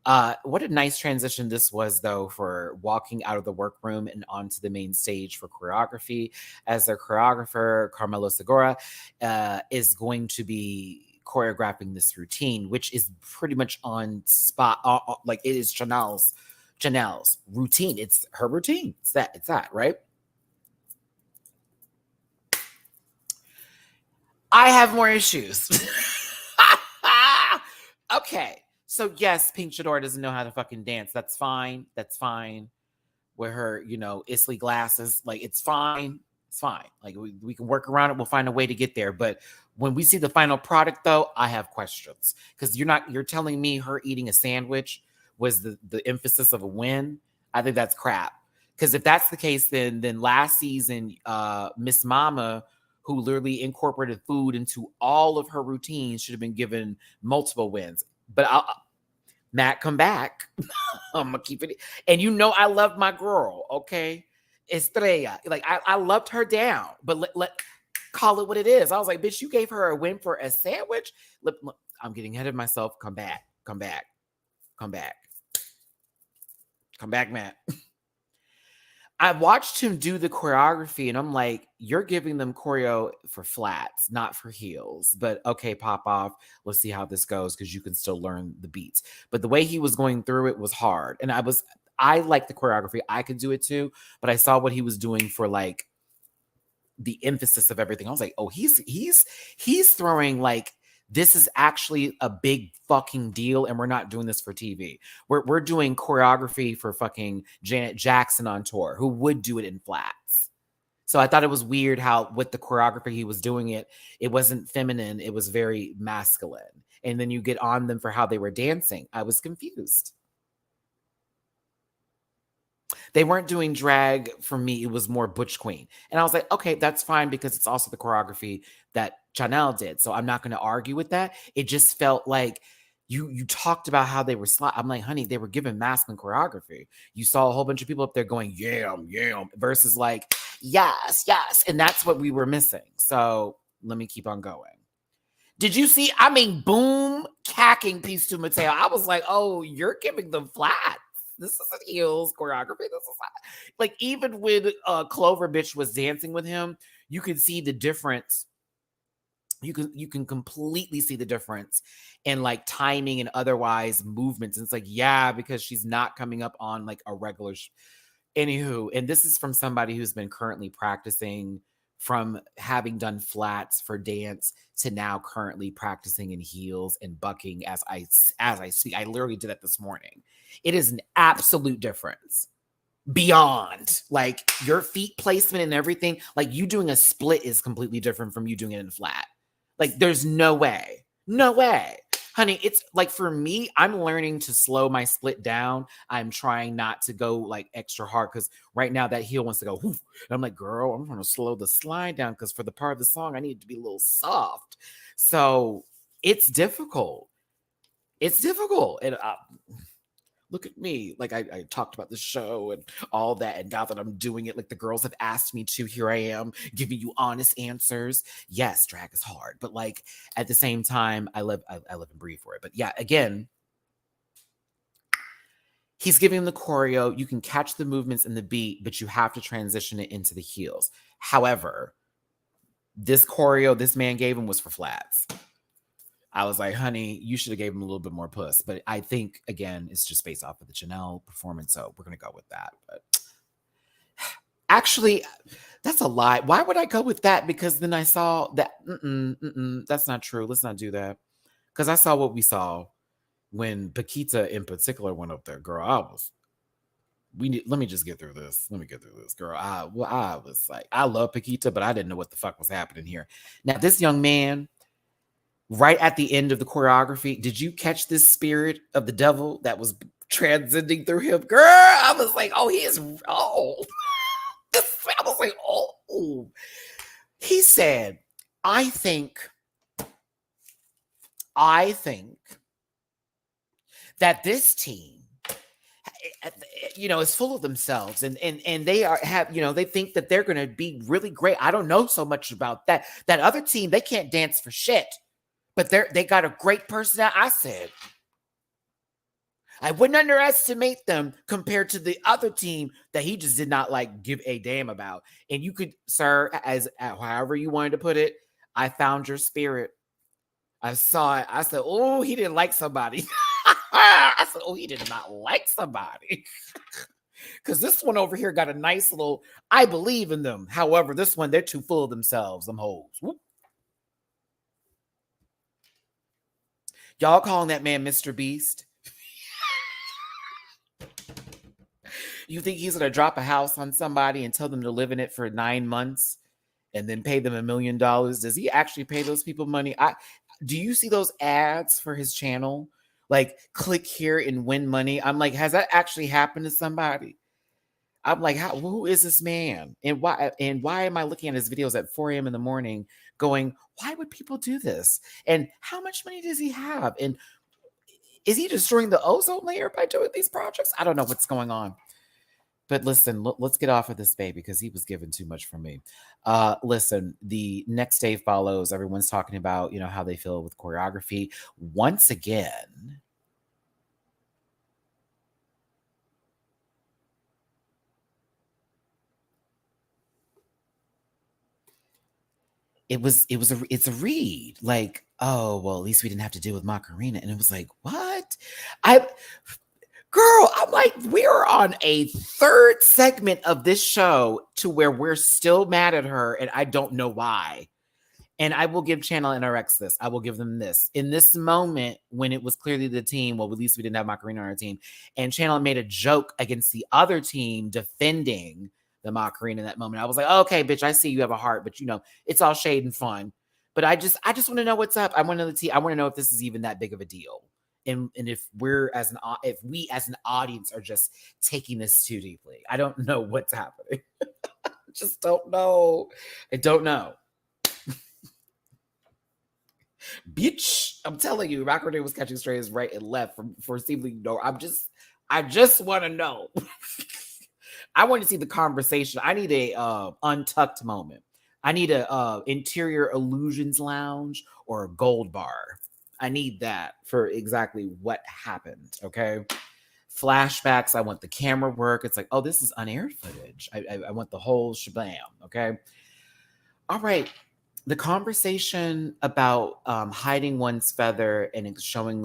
What a nice transition this was, though, for walking out of the workroom and onto the main stage for choreography, as their choreographer, Carmelo Segura, is going to be choreographing this routine, which is pretty much on spot. Like, it is Chanel's routine. It's her routine. It's that, right? I have more issues. Okay. So yes, Pink Shadora doesn't know how to fucking dance. That's fine. With her, Isley glasses, like it's fine. It's fine. Like we can work around it. We'll find a way to get there. But when we see the final product, though, I have questions because you're telling me her eating a sandwich was the emphasis of a win. I think that's crap. Because if that's the case, then last season, Miss Mama, who literally incorporated food into all of her routines, should have been given multiple wins. But Matt, come back. I'm gonna keep it. And I love my girl, okay? Estrella. Like I loved her down, but let call it what it is. I was like, bitch, you gave her a win for a sandwich. Look, I'm getting ahead of myself. Come back, Matt. I watched him do the choreography and I'm like, you're giving them choreo for flats, not for heels. But okay, pop off. Let's see how this goes because you can still learn the beats. But the way he was going through it was hard. And I like the choreography. I could do it too, but I saw what he was doing for like the emphasis of everything. I was like, oh, he's throwing like, this is actually a big fucking deal, and we're not doing this for TV. We're doing choreography for fucking Janet Jackson on tour, who would do it in flats. So I thought it was weird how with the choreography he was doing it, it wasn't feminine, it was very masculine. And then you get on them for how they were dancing. I was confused. They weren't doing drag for me. It was more Butch Queen. And I was like, okay, that's fine because it's also the choreography that Chanel did. So I'm not going to argue with that. It just felt like you talked about how they were I'm like, honey, they were given masculine choreography. You saw a whole bunch of people up there going, yam, yam, versus like, yes, yes. And that's what we were missing. So let me keep on going. Did you see? I mean, boom, cacking piece to Mateo. I was like, oh, you're giving them flat. This isn't heels choreography. This is like, even when Clover bitch was dancing with him, you could see the difference. You can completely see the difference in like timing and otherwise movements. And it's like, yeah, because she's not coming up on like a regular. Anywho, and this is from somebody who's been currently practicing, from having done flats for dance to now currently practicing in heels and bucking as I speak. I literally did that this morning. It is an absolute difference. Beyond like your feet placement and everything, like you doing a split is completely different from you doing it in flat. Like there's no way. No way. Honey, it's like for me, I'm learning to slow my split down. I'm trying not to go like extra hard because right now that heel wants to go. Whoof. And I'm like, girl, I'm going to slow the slide down because for the part of the song, I need it to be a little soft. So it's difficult. It's difficult. And look at me. Like I talked about the show and all that. And now that I'm doing it, like the girls have asked me to, here I am giving you honest answers. Yes, drag is hard. But like at the same time, I live and breathe for it. But yeah, again, he's giving them the choreo. You can catch the movements and the beat, but you have to transition it into the heels. However, this choreo this man gave him was for flats. I was like, honey, you should have gave him a little bit more puss. But I think, again, it's just based off of the Chanel performance. So we're going to go with that. But actually, that's a lie. Why would I go with that? Because then I saw that. That's not true. Let's not do that. Because I saw what we saw when Paquita in particular went up there. Girl, let me just get through this. Let me get through this, girl. I was like, I love Paquita, but I didn't know what the fuck was happening here. Now, this young man, right at the end of the choreography, did you catch this spirit of the devil that was transcending through him? Girl, I was like, oh, he is, oh. I was like, oh. He said, I think that this team, is full of themselves and they they think that they're going to be really great. I don't know so much about that. That other team, they can't dance for shit. But they got a great personality. I said, I wouldn't underestimate them compared to the other team that he just did not like give a damn about. And you could, sir, as however you wanted to put it, I found your spirit. I saw it. I said, oh, he didn't like somebody. I said, oh, he did not like somebody. Because this one over here got a nice little, I believe in them. However, this one, they're too full of themselves, them hoes. Whoop. Y'all calling that man Mr. Beast? You think he's going to drop a house on somebody and tell them to live in it for 9 months and then pay them $1 million? Does he actually pay those people money? Do you see those ads for his channel? Like, click here and win money. I'm like, has that actually happened to somebody? I'm like, who is this man? And why am I looking at his videos at 4 a.m. in the morning going, why would people do this? And how much money does he have? And is he destroying the ozone layer by doing these projects? I don't know what's going on. But listen, let's get off of this baby because he was given too much from me. Listen, the next day follows. Everyone's talking about, how they feel with choreography. Once again, it's a read. Like, oh, well, at least we didn't have to deal with Macarena. And it was like, what? Girl, I'm like, we're on a third segment of this show to where we're still mad at her, and I don't know why. And I will give Channel NRX this. I will give them this. In this moment, when it was clearly the team, well, at least we didn't have Macarena on our team, and Channel made a joke against the other team defending the Macarena in that moment. I was like, okay, bitch, I see you have a heart, but it's all shade and fun. But I just want to know what's up. I want to know the team. I want to know if this is even that big of a deal. And if we as an audience are just taking this too deeply. I don't know what's happening. I just don't know. I don't know. Bitch, I'm telling you, Macarena was catching strays right and left from foreseeably no. I just want to know. I want to see the conversation. I need a untucked moment. I need a interior illusions lounge or a gold bar. I need that for exactly what happened. Okay. Flashbacks. I want the camera work. It's like, oh, this is unaired footage. I want the whole shebang. Okay. All right. The conversation about hiding one's feather and showing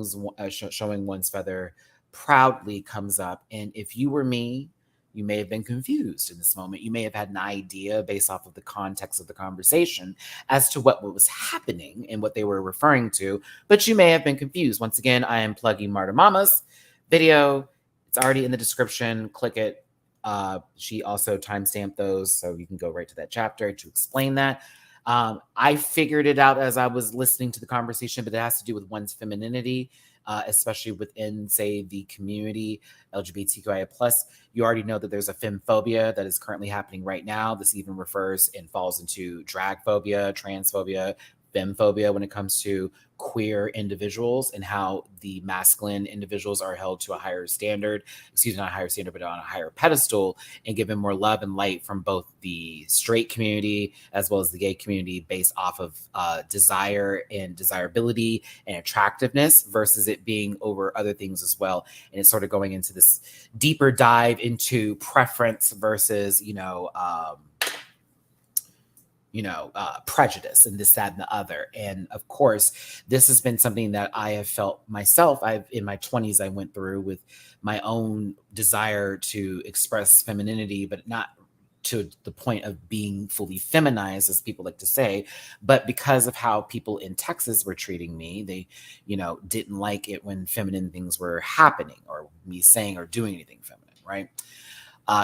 one's feather proudly comes up. And if you were me, you may have been confused in this moment. You may have had an idea based off of the context of the conversation as to what was happening and what they were referring to, but you may have been confused. Once again, I am plugging Marta Mama's video. It's already in the description. Click it. She also timestamped those, so you can go right to that chapter to explain that. I figured it out as I was listening to the conversation, but it has to do with one's femininity, especially within, say, the community, LGBTQIA+. You already know that there's a femphobia that is currently happening right now. This even refers and falls into drag phobia, transphobia, femphobia when it comes to queer individuals and how the masculine individuals are held to a higher standard, not a higher standard, but on a higher pedestal and given more love and light from both the straight community as well as the gay community based off of desire and desirability and attractiveness versus it being over other things as well. And it's sort of going into this deeper dive into preference versus, prejudice and this, that, and the other. And of course, this has been something that I have felt myself. In my 20s, I went through with my own desire to express femininity, but not to the point of being fully feminized, as people like to say. But because of how people in Texas were treating me, they, didn't like it when feminine things were happening or me saying or doing anything feminine, right?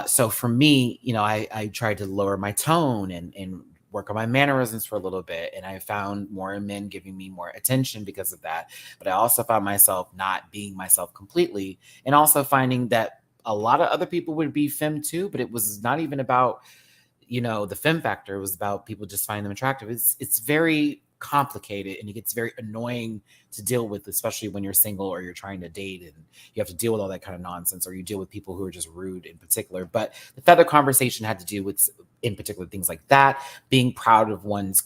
So for me, I tried to lower my tone and work on my mannerisms for a little bit. And I found more men giving me more attention because of that. But I also found myself not being myself completely and also finding that a lot of other people would be femme too, but it was not even about, the femme factor. It was about people just finding them attractive. It's very complicated and it gets very annoying to deal with, especially when you're single or you're trying to date and you have to deal with all that kind of nonsense, or you deal with people who are just rude in particular. But the feather conversation had to do with, in particular, things like that, being proud of one's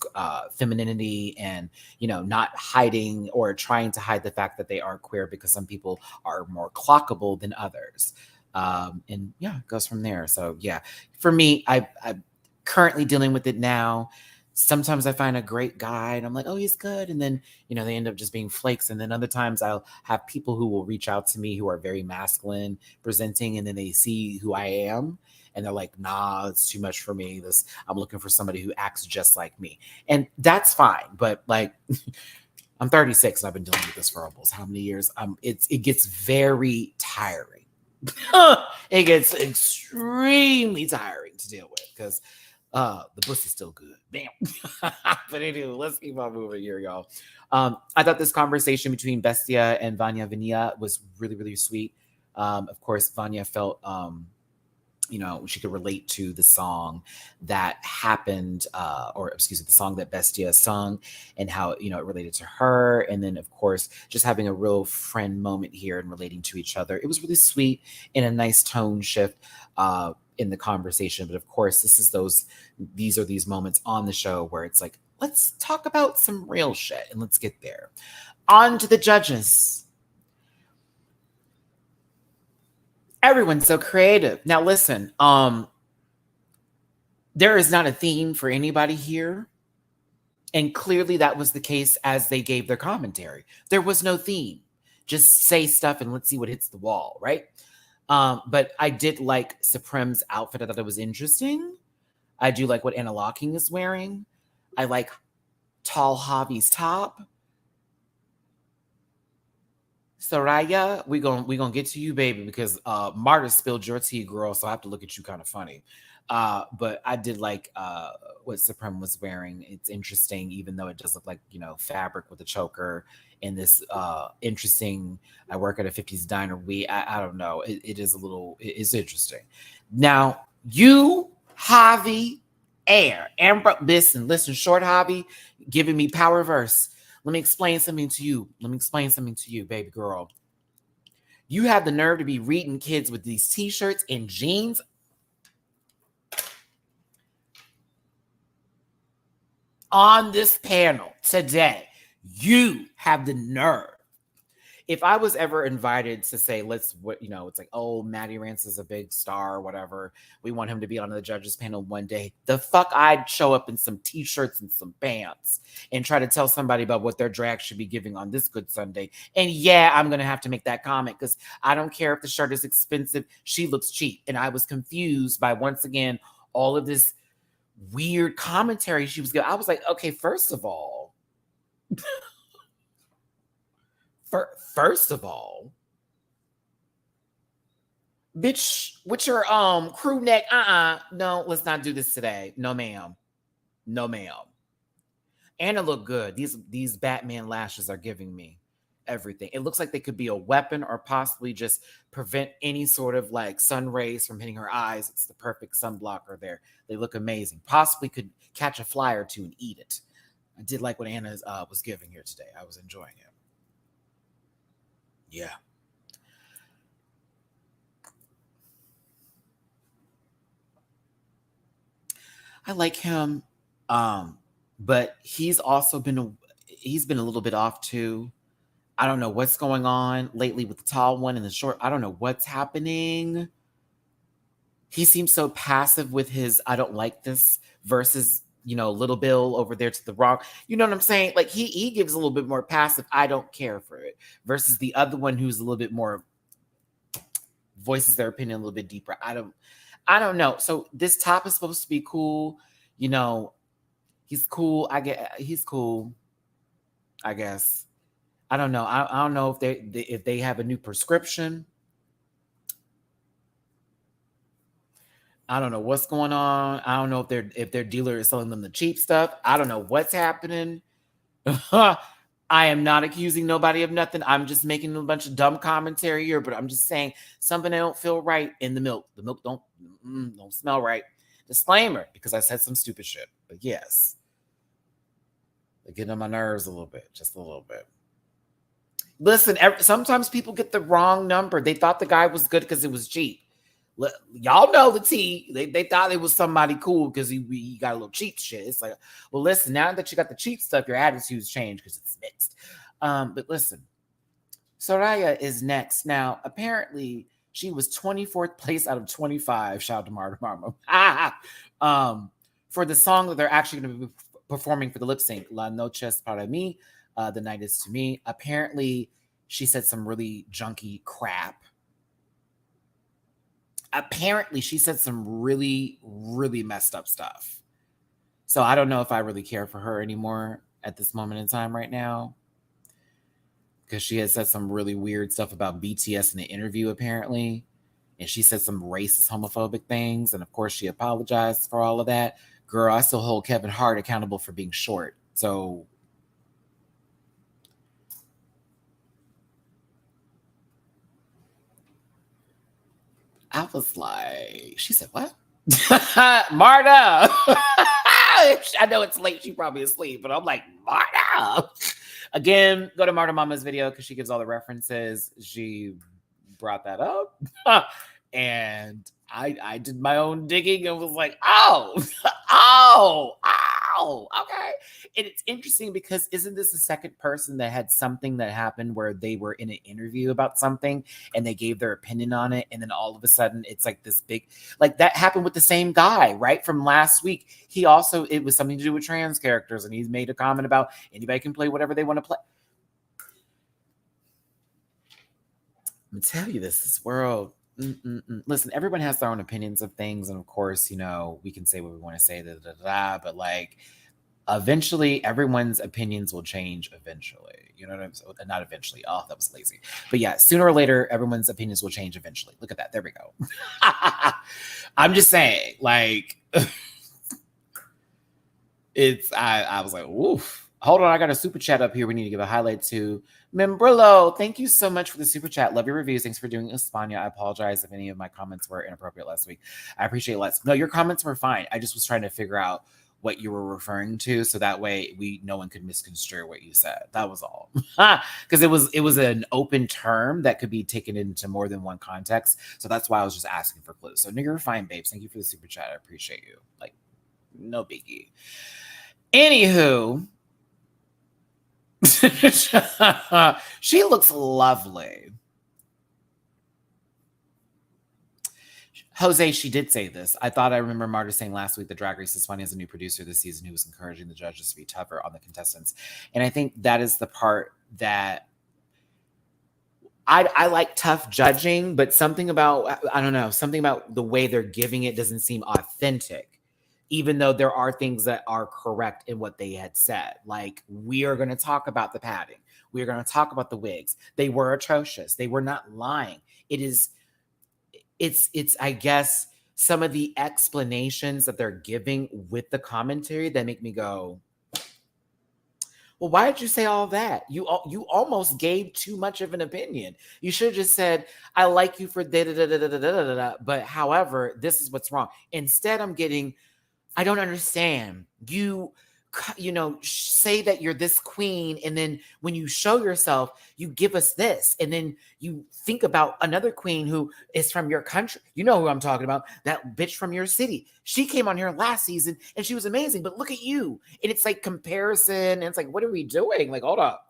femininity and, not hiding or trying to hide the fact that they are queer, because some people are more clockable than others. And yeah, it goes from there. So yeah, for me, I'm currently dealing with it now. Sometimes I find a great guy and I'm like, oh, he's good. And then, they end up just being flakes. And then other times I'll have people who will reach out to me who are very masculine presenting. And then they see who I am and they're like, nah, it's too much for me. I'm looking for somebody who acts just like me. And that's fine. But like, I'm 36 and I've been dealing with this for almost how many years? It gets very tiring. It gets extremely tiring to deal with because the pussy's still good. Damn. But anyway, let's keep on moving here, y'all. I thought this conversation between Bestia and Vanya Vania was really, really sweet. Of course, Vanya felt, she could relate to the song that happened, the song that Bestia sung and how, it related to her. And then, of course, just having a real friend moment here and relating to each other. It was really sweet and a nice tone shift in the conversation. But of course, these are these moments on the show where it's like, let's talk about some real shit and let's get there. On to the judges. Everyone's so creative. Now listen, there is not a theme for anybody here. And clearly that was the case as they gave their commentary. There was no theme. Just say stuff and let's see what hits the wall, right? But I did like Supreme's outfit. I thought it was interesting. I do like what Anna Locking is wearing. I like Tall Javi's top. Soraya, we gonna get to you, baby, because Marta spilled your tea, girl. So I have to look at you kind of funny. But I did like what Supreme was wearing. It's interesting, even though it does look like, fabric with a choker and this interesting. I work at a 50s diner. I don't know. It is a little. It's interesting. Now you, Javi, Amber, listen, short Javi, giving me power verse. Let me explain something to you, baby girl. You have the nerve to be reading kids with these t-shirts and jeans. On this panel today, you have the nerve. If I was ever invited to say, it's like, oh, MattyRants is a big star or whatever. We want him to be on the judges panel one day. The fuck I'd show up in some t-shirts and some pants and try to tell somebody about what their drag should be giving on this good Sunday. And yeah, I'm going to have to make that comment because I don't care if the shirt is expensive. She looks cheap. And I was confused by, once again, all of this weird commentary she was giving. I was like, okay, first of all, bitch, with your crew neck, no, let's not do this today. No, ma'am. Anna look good. These Batman lashes are giving me everything. It looks like they could be a weapon or possibly just prevent any sort of like sun rays from hitting her eyes. It's the perfect sunblocker there. They look amazing. Possibly could catch a fly or two and eat it. I did like what Anna was giving here today. I was enjoying it. Yeah. I like him. But he's also been a little bit off too. I don't know what's going on lately with the tall one and the short. I don't know what's happening. He seems so passive with his I don't like this versus, Little Bill over there to the wrong. You know what I'm saying? Like he gives a little bit more passive, I don't care for it, versus the other one who's a little bit more voices their opinion a little bit deeper. I don't know. So this top is supposed to be cool. He's cool. He's cool, I guess. I don't know. I don't know if they have a new prescription. I don't know what's going on. I don't know if their dealer is selling them the cheap stuff. I don't know what's happening. I am not accusing nobody of nothing. I'm just making a bunch of dumb commentary here, but I'm just saying something that don't feel right in the milk. The milk don't smell right. Disclaimer, because I said some stupid shit. But yes, they're getting on my nerves a little bit, just a little bit. Listen, sometimes people get the wrong number. They thought the guy was good because it was cheap. Y'all know the tea. They thought it was somebody cool because he got a little cheap shit. It's like, well, listen, now that you got the cheap stuff, your attitudes change because it's mixed. But listen, Soraya is next. Now, apparently, she was 24th place out of 25. Shout out to Marta. For the song that they're actually going to be performing for the lip sync, La Noche es para mí, The Night is to Me. Apparently, she said some really junky crap. Apparently, she said some really, really messed up stuff. So I don't know if I really care for her anymore at this moment in time right now. Because she had said some really weird stuff about BTS in the interview, apparently. And she said some racist, homophobic things. And of course, she apologized for all of that. Girl, I still hold Kevin Hart accountable for being short. So I was like, she said, what? Marta! I know it's late. She probably asleep, but I'm like, Marta! Again, go to Marta Mama's video because she gives all the references. She brought that up. And I did my own digging and was like, oh, okay. And it's interesting because isn't this the second person that had something that happened where they were in an interview about something and they gave their opinion on it, and then all of a sudden it's like this big, like that happened with the same guy, right? From last week. He also, it was something to do with trans characters, and he's made a comment about anybody can play whatever they want to play. I'm gonna tell you this world. Listen, everyone has their own opinions of things, and of course, we can say what we want to say, but like, eventually, everyone's opinions will change. Eventually, you know what I'm saying? Not eventually. Oh, that was lazy. But yeah, sooner or later, everyone's opinions will change. Eventually, look at that. There we go. I'm just saying, like, I was like, oof. Hold on, I got a super chat up here. We need to give a highlight to Membrillo. Thank you so much for the super chat. Love your reviews. Thanks for doing España. I apologize if any of my comments were inappropriate last week. I appreciate less. No, your comments were fine. I just was trying to figure out what you were referring to, so that way no one could misconstrue what you said. That was all. Because it was an open term that could be taken into more than one context. So that's why I was just asking for clues. So no, you're fine, babes. Thank you for the super chat. I appreciate you. Like, no biggie. Anywho, she looks lovely. Jose, she did say this. I thought I remember Marta saying last week that Drag Race is funny as a new producer this season who was encouraging the judges to be tougher on the contestants. And I think that is the part that I like tough judging, but something about, I don't know, something about the way they're giving it doesn't seem authentic. Even though there are things that are correct in what they had said. Like, we are going to talk about the padding. We are going to talk about the wigs. They were atrocious. They were not lying. It's, I guess, some of the explanations that they're giving with the commentary that make me go, well, why did you say all that? You almost gave too much of an opinion. You should have just said, I like you for da-da-da-da-da-da-da-da, but however, this is what's wrong. Instead, I'm getting, I don't understand. You say that you're this queen, and then when you show yourself, you give us this, and then you think about another queen who is from your country. You know who I'm talking about, that bitch from your city. She came on here last season, and she was amazing, but look at you. And it's like comparison, and it's like, what are we doing? Like, hold up.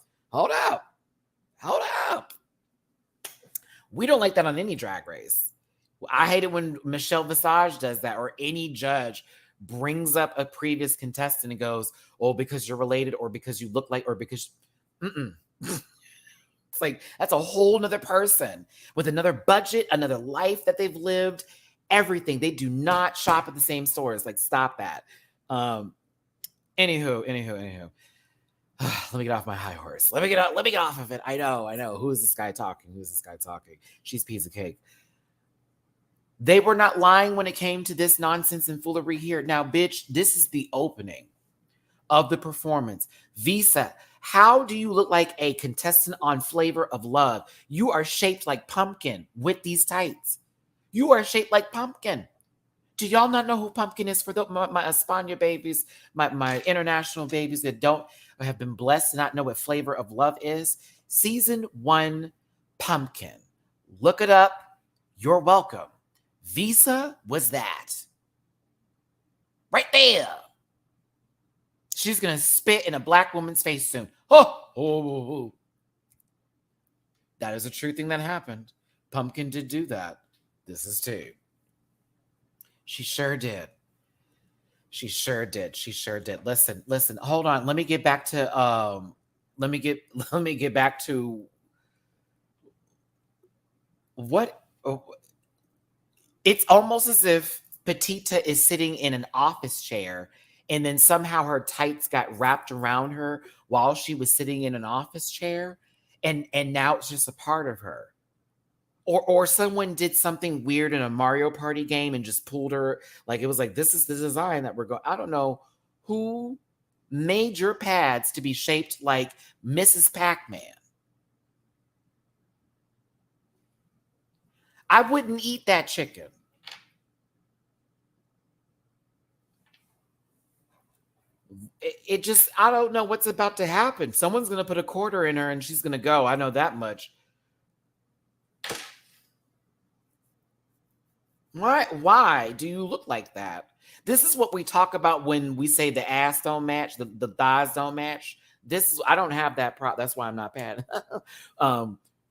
We don't like that on any Drag Race. I hate it when Michelle Visage does that, or any judge brings up a previous contestant and goes, oh, because you're related, or because you look like, or because it's like, that's a whole nother person with another budget, another life that they've lived, everything. They do not shop at the same stores. Like, stop that. Anywho. Let me get off my high horse. Let me get off of it. I know. Who is this guy talking? She's piece of cake. They were not lying when it came to this nonsense and foolery here. Now, bitch, this is the opening of the performance. Visa, how do you look like a contestant on Flavor of Love? You are shaped like pumpkin with these tights. You are shaped like pumpkin. Do y'all not know who Pumpkin is? For my España babies, my international babies that don't have been blessed to not know what Flavor of Love is? Season 1, Pumpkin. Look it up. You're welcome. Visa was that. Right there. She's going to spit in a black woman's face soon. Oh. That is a true thing that happened. Pumpkin did do that. This is too. She sure did. Listen. Hold on. Let me get back to let me get back to what. It's almost as if Petita is sitting in an office chair, and then somehow her tights got wrapped around her while she was sitting in an office chair, and now it's just a part of her. Or someone did something weird in a Mario Party game and just pulled her. Like, it was like, this is the design that we're going. I don't know who made your pads to be shaped like Mrs. Pac-Man. I wouldn't eat that chicken. It just, I don't know what's about to happen. Someone's going to put a quarter in her and she's going to go. I know that much. Why do you look like that? This is what we talk about when we say the ass don't match, the thighs don't match. I don't have that problem. That's why I'm not bad.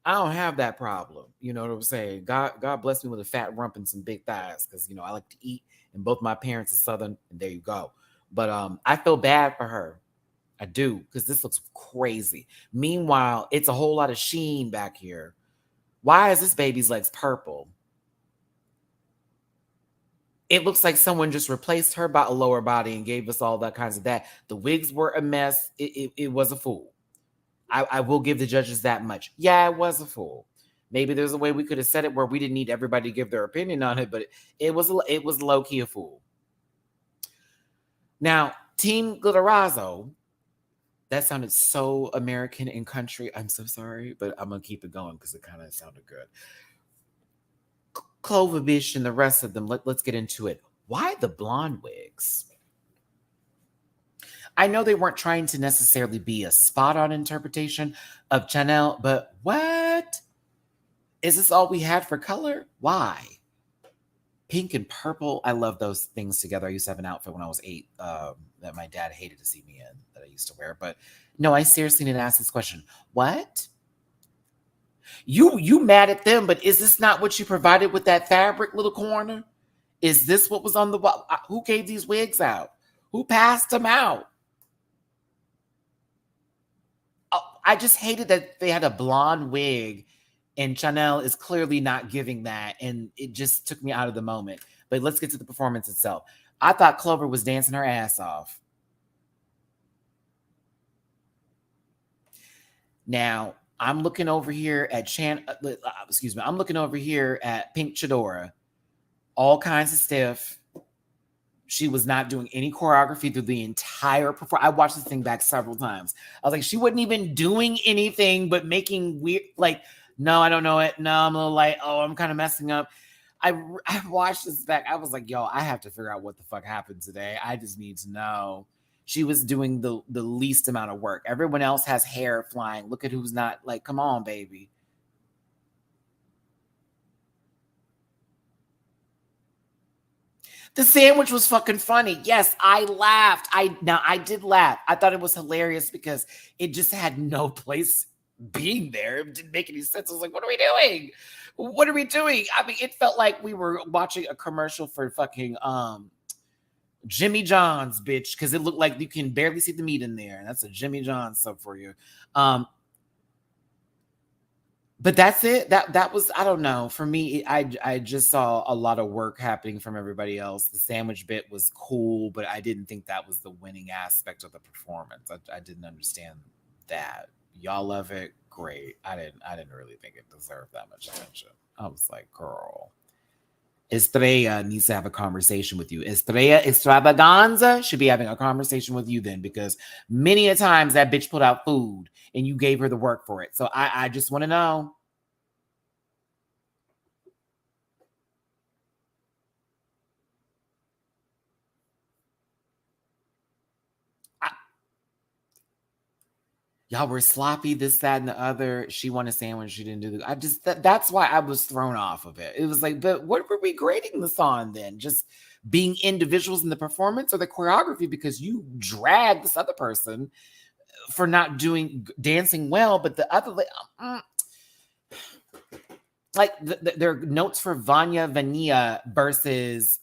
I don't have that problem. You know what I'm saying? God bless me with a fat rump and some big thighs, because I like to eat, and both my parents are Southern, and there you go. But I feel bad for her. I do, because this looks crazy. Meanwhile, it's a whole lot of sheen back here. Why is this baby's legs purple? It looks like someone just replaced her lower body and gave us all that kinds of that. The wigs were a mess. It was a fool. I will give the judges that much. Yeah, it was a fool. Maybe there's a way we could have said it where we didn't need everybody to give their opinion on it, but it was low key a fool. Now, Team Glitterazzo, that sounded so American and country. I'm so sorry, but I'm gonna keep it going because it kind of sounded good. Clover Bish and the rest of them. Let's get into it. Why the blonde wigs? I know they weren't trying to necessarily be a spot-on interpretation of Chanel, but what? Is this all we had for color? Why? Pink and purple. I love those things together. I used to have an outfit when I was 8 that my dad hated to see me in that I used to wear. But no, I seriously need to ask this question. What? You mad at them, but is this not what you provided with that fabric little corner? Is this what was on the wall? Who gave these wigs out? Who passed them out? I just hated that they had a blonde wig and Chanel is clearly not giving that. And it just took me out of the moment. But let's get to the performance itself. I thought Clover was dancing her ass off. Now, I'm looking over here at I'm looking over here at Pink Chidora. All kinds of stiff. She was not doing any choreography through the entire performance. I watched this thing back several times. I was like, she wasn't even doing anything but making weird, like, no, I don't know it. No, I'm a little like, oh, I'm kind of messing up. I watched this back. I was like, yo, I have to figure out what the fuck happened today. I just need to know. She was doing the least amount of work. Everyone else has hair flying. Look at who's not, like, come on, baby. The sandwich was fucking funny. Yes, I laughed. I did laugh. I thought it was hilarious because it just had no place being there. It didn't make any sense. I was like, what are we doing? What are we doing? I mean, it felt like we were watching a commercial for fucking Jimmy John's, bitch, because it looked like you can barely see the meat in there. That's a Jimmy John's sub for you. But that's it. That was, I don't know. For me, I just saw a lot of work happening from everybody else. The sandwich bit was cool, but I didn't think that was the winning aspect of the performance. I didn't understand that. Y'all love it, great. I didn't really think it deserved that much attention. I was like, girl. Estrella needs to have a conversation with you. Estrella Extravaganza should be having a conversation with you then, because many a times that bitch put out food and you gave her the work for it. So I just want to know. Y'all were sloppy, this, that, and the other. She wanted a sandwich. She didn't do that's why I was thrown off of it. It was like, but what were we grading this on then? Just being individuals in the performance or the choreography? Because you dragged this other person for not dancing well, but the other, like there are notes for Vanya Vanilla versus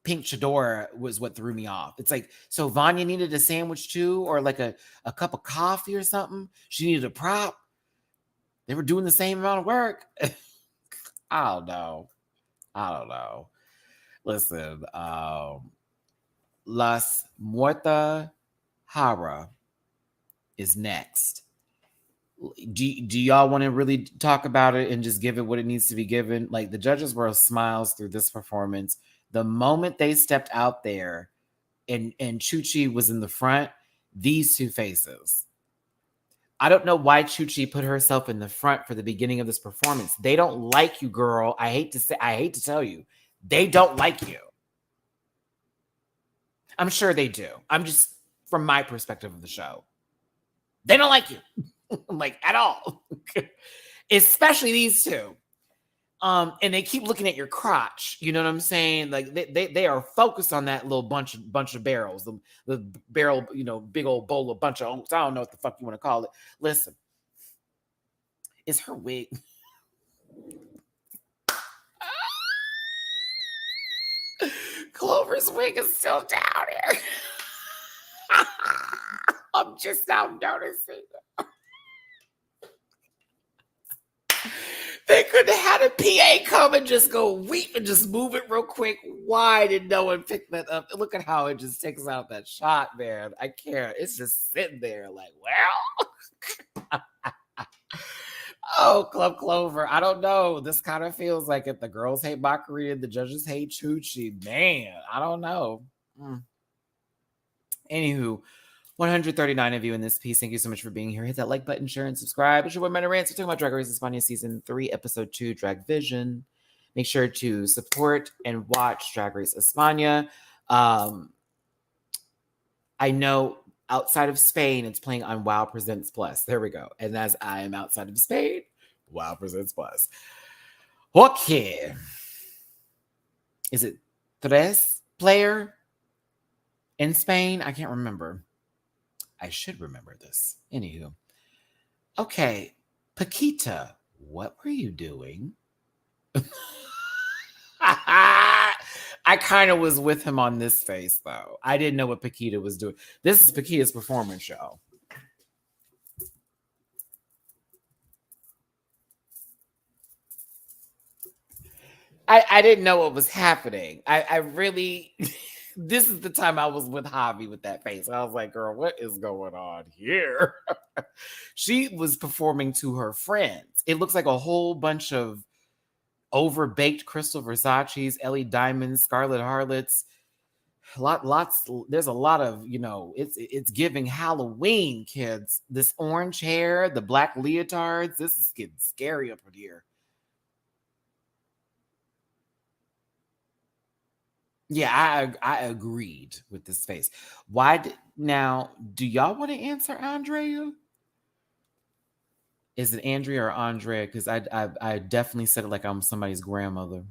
Pink Chidora was what threw me off. It's like, so Vanya needed a sandwich too, or like a cup of coffee or something. She needed a prop. They were doing the same amount of work. I don't know. Listen, Las Muerta Hara is next. Do y'all want to really talk about it and just give it what it needs to be given? Like, the judges were smiles through this performance. The moment they stepped out there and Chuchi was in the front, these two faces. I don't know why Chuchi put herself in the front for the beginning of this performance. They don't like you, girl. I hate to tell you. They don't like you. I'm sure they do. I'm just, from my perspective of the show, they don't like you. Like, at all. Especially these two. And they keep looking at your crotch. You know what I'm saying? Like, they are focused on that little bunch of barrels. The barrel, big old bowl of bunch of oats. I don't know what the fuck you want to call it. Listen. Is her wig... Clover's wig is still down here. I'm just now noticing. They could have had a PA come and just go weep and just move it real quick. Why did no one pick that up? Look at how it just takes out that shot, man. I can't. It's just sitting there like, well. Oh, Club Clover. I don't know. This kind of feels like if the girls hate Bakari and the judges hate Chuchi. Man, I don't know. Anywho, 139 of you in this piece. Thank you so much for being here. Hit that like button, share, and subscribe. It's your boy MattyRants. We're talking about Drag Race España Season 3, Episode 2, Drag Vision. Make sure to support and watch Drag Race España. I know outside of Spain, it's playing on Wow Presents Plus. There we go. And as I am outside of Spain, Wow Presents Plus. Okay. Is it tres player in Spain? I can't remember. I should remember this. Anywho. Okay. Paquita, what were you doing? I kind of was with him on this face, though. I didn't know what Paquita was doing. This is Paquita's performance show. I didn't know what was happening. I really... This is the time I was with Javi with that face. I was like, girl, what is going on here? She was performing to her friends. It looks like a whole bunch of overbaked Crystal Versace's, Ellie Diamonds, Scarlet Harlots. There's a lot of, it's giving Halloween, kids. This orange hair, the black leotards, this is getting scary up in here. Yeah, I agreed with this face. Now, do y'all want to answer Andrea? Is it Andrea or Andrea? Because I definitely said it like I'm somebody's grandmother.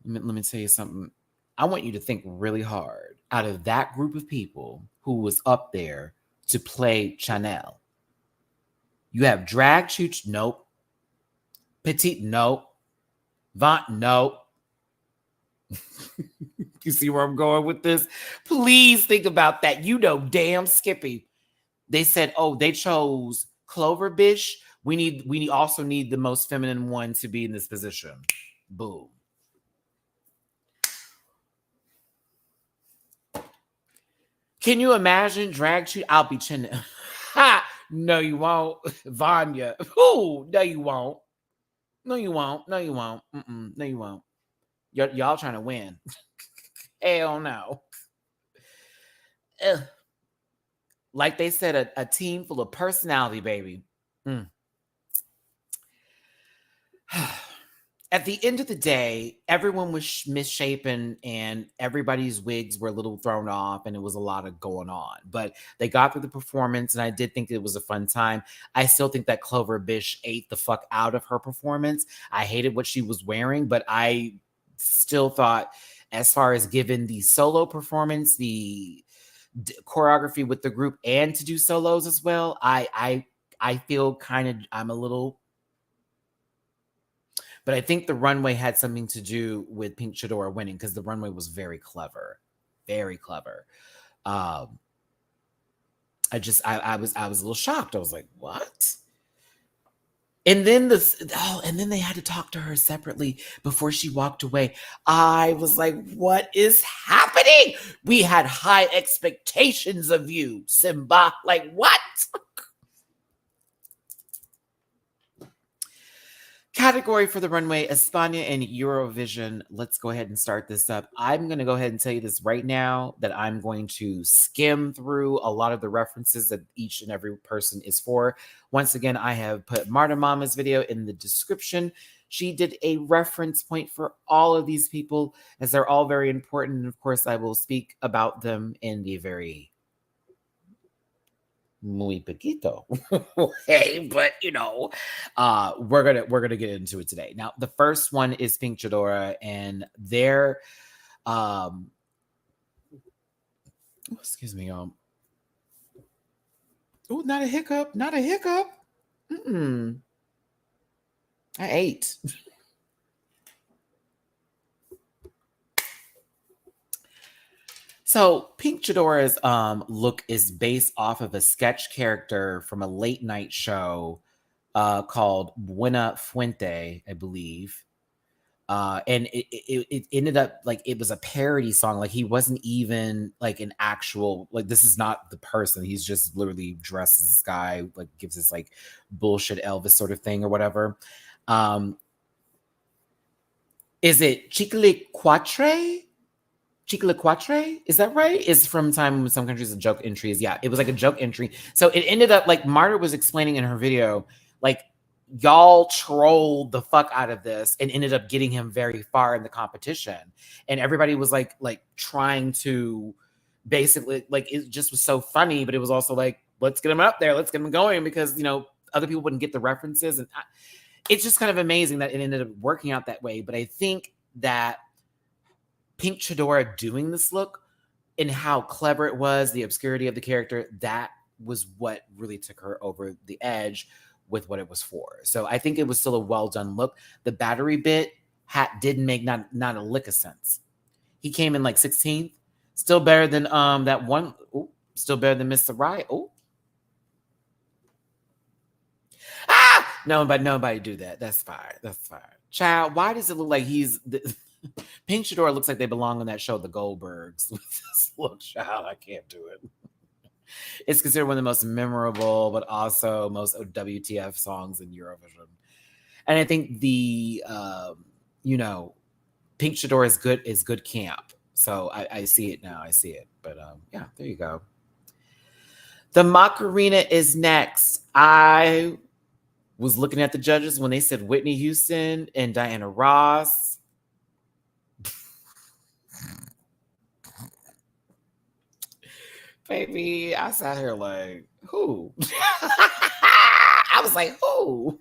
Let me tell you something. I want you to think really hard. Out of that group of people who was up there to play Chanel, you have Drag Chooch, nope. Petite, nope. Vaunt, nope. You see where I'm going with this? Please think about that. Damn Skippy. They said, they chose Clover Bish. We also need the most feminine one to be in this position. Boom. Can you imagine Drag Chooch? I'll be chinning. Ha! No, you won't. Vanya. Ooh, no, you won't. No, you won't. No, you won't. No, you won't. Y'all trying to win. Hell no. Ugh. Like they said, a team full of personality, baby. At the end of the day, everyone was misshapen and everybody's wigs were a little thrown off and it was a lot of going on. But they got through the performance and I did think it was a fun time. I still think that Clover Bish ate the fuck out of her performance. I hated what she was wearing, but I still thought, as far as given the solo performance, the choreography with the group, and to do solos as well, I feel I'm a little, but I think the runway had something to do with Pink Chidora winning because the runway was very clever, very clever. I was a little shocked. I was like, what? And then and then they had to talk to her separately before she walked away. I was like, what is happening? We had high expectations of you, Simba. Like, what? Category for the runway, España and Eurovision. Let's go ahead and start this up. I'm going to go ahead and tell you this right now that I'm going to skim through a lot of the references that each and every person is for. Once again, I have put Marta Mama's video in the description. She did a reference point for all of these people as they're all very important. And of course, I will speak about them in the very muy poquito. Hey, but we're gonna get into it today. Now, the first one is Pink Chidora, and their excuse me, oh, not a hiccup. I ate. So Pink Chidora's look is based off of a sketch character from a late night show called Buena Fuente, I believe. And it ended up like it was a parody song. Like he wasn't even like an actual, like this is not the person. He's just literally dressed as this guy, like gives this like bullshit Elvis sort of thing or whatever. Is it Chicle Quatre? Chicle Quatre? Is that right? It's from time when some countries a joke entries. Yeah, it was like a joke entry. So it ended up like Marta was explaining in her video, like y'all trolled the fuck out of this and ended up getting him very far in the competition. And everybody was like trying to basically, like, it just was so funny, but it was also like, let's get him up there, let's get him going, because, you know, other people wouldn't get the references. And it's just kind of amazing that it ended up working out that way. But I think that Pink Chidora doing this look and how clever it was, the obscurity of the character, that was what really took her over the edge with what it was for. So I think it was still a well done look. The battery bit didn't make not a lick of sense. He came in like 16th, still better than that one. Ooh, still better than Mr. Right. Oh, nobody do that. That's fine. That's fine. Child, why does it look like he's Pink Chidora looks like they belong on that show, The Goldbergs. With this look, child, I can't do it. It's considered one of the most memorable, but also most WTF songs in Eurovision. And I think the, you know, Pink Chidora is good camp. So I see it now. I see it. But yeah, there you go. The Macarena is next. I was looking at the judges when they said Whitney Houston and Diana Ross. Baby, I sat here like, who? I was like, who?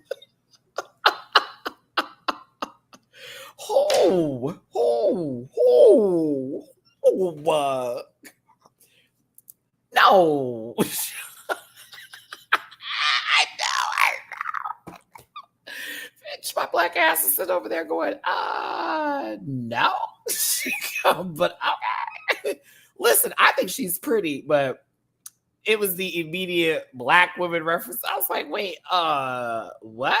Who? No. I know. Bitch, my black ass is sitting over there going, no. But okay. Listen, I think she's pretty, but it was the immediate black woman reference. I was like, wait, what?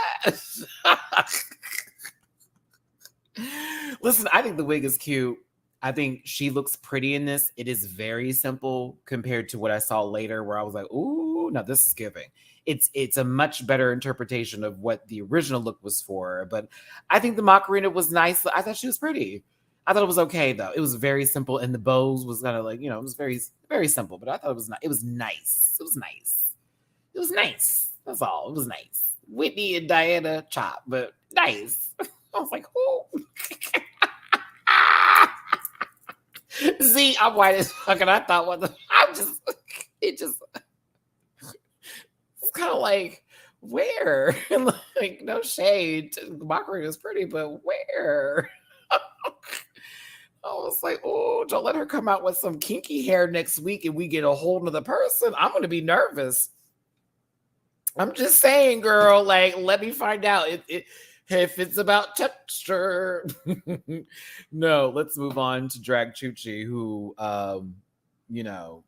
Listen, I think the wig is cute. I think she looks pretty in this. It is very simple compared to what I saw later, where I was like, ooh, no, this is giving. It's a much better interpretation of what the original look was for. But I think the Macarena was nice. I thought she was pretty. I thought it was okay though. It was very simple, and the bows was kind of like, you know, it was very, very simple. But I thought it was nice. It was nice. It was nice. It was nice. That's all. It was nice. Whitney and Diana chop, but nice. I was like, oh. See, I'm white as fuck, and I thought, it's kind of like, where? Like, no shade. Mockery is pretty, but where? I was like, oh, don't let her come out with some kinky hair next week and we get a whole nother person. I'm going to be nervous. I'm just saying, girl, like, let me find out if it's about texture. No, let's move on to Drag Chuchi, who, you know,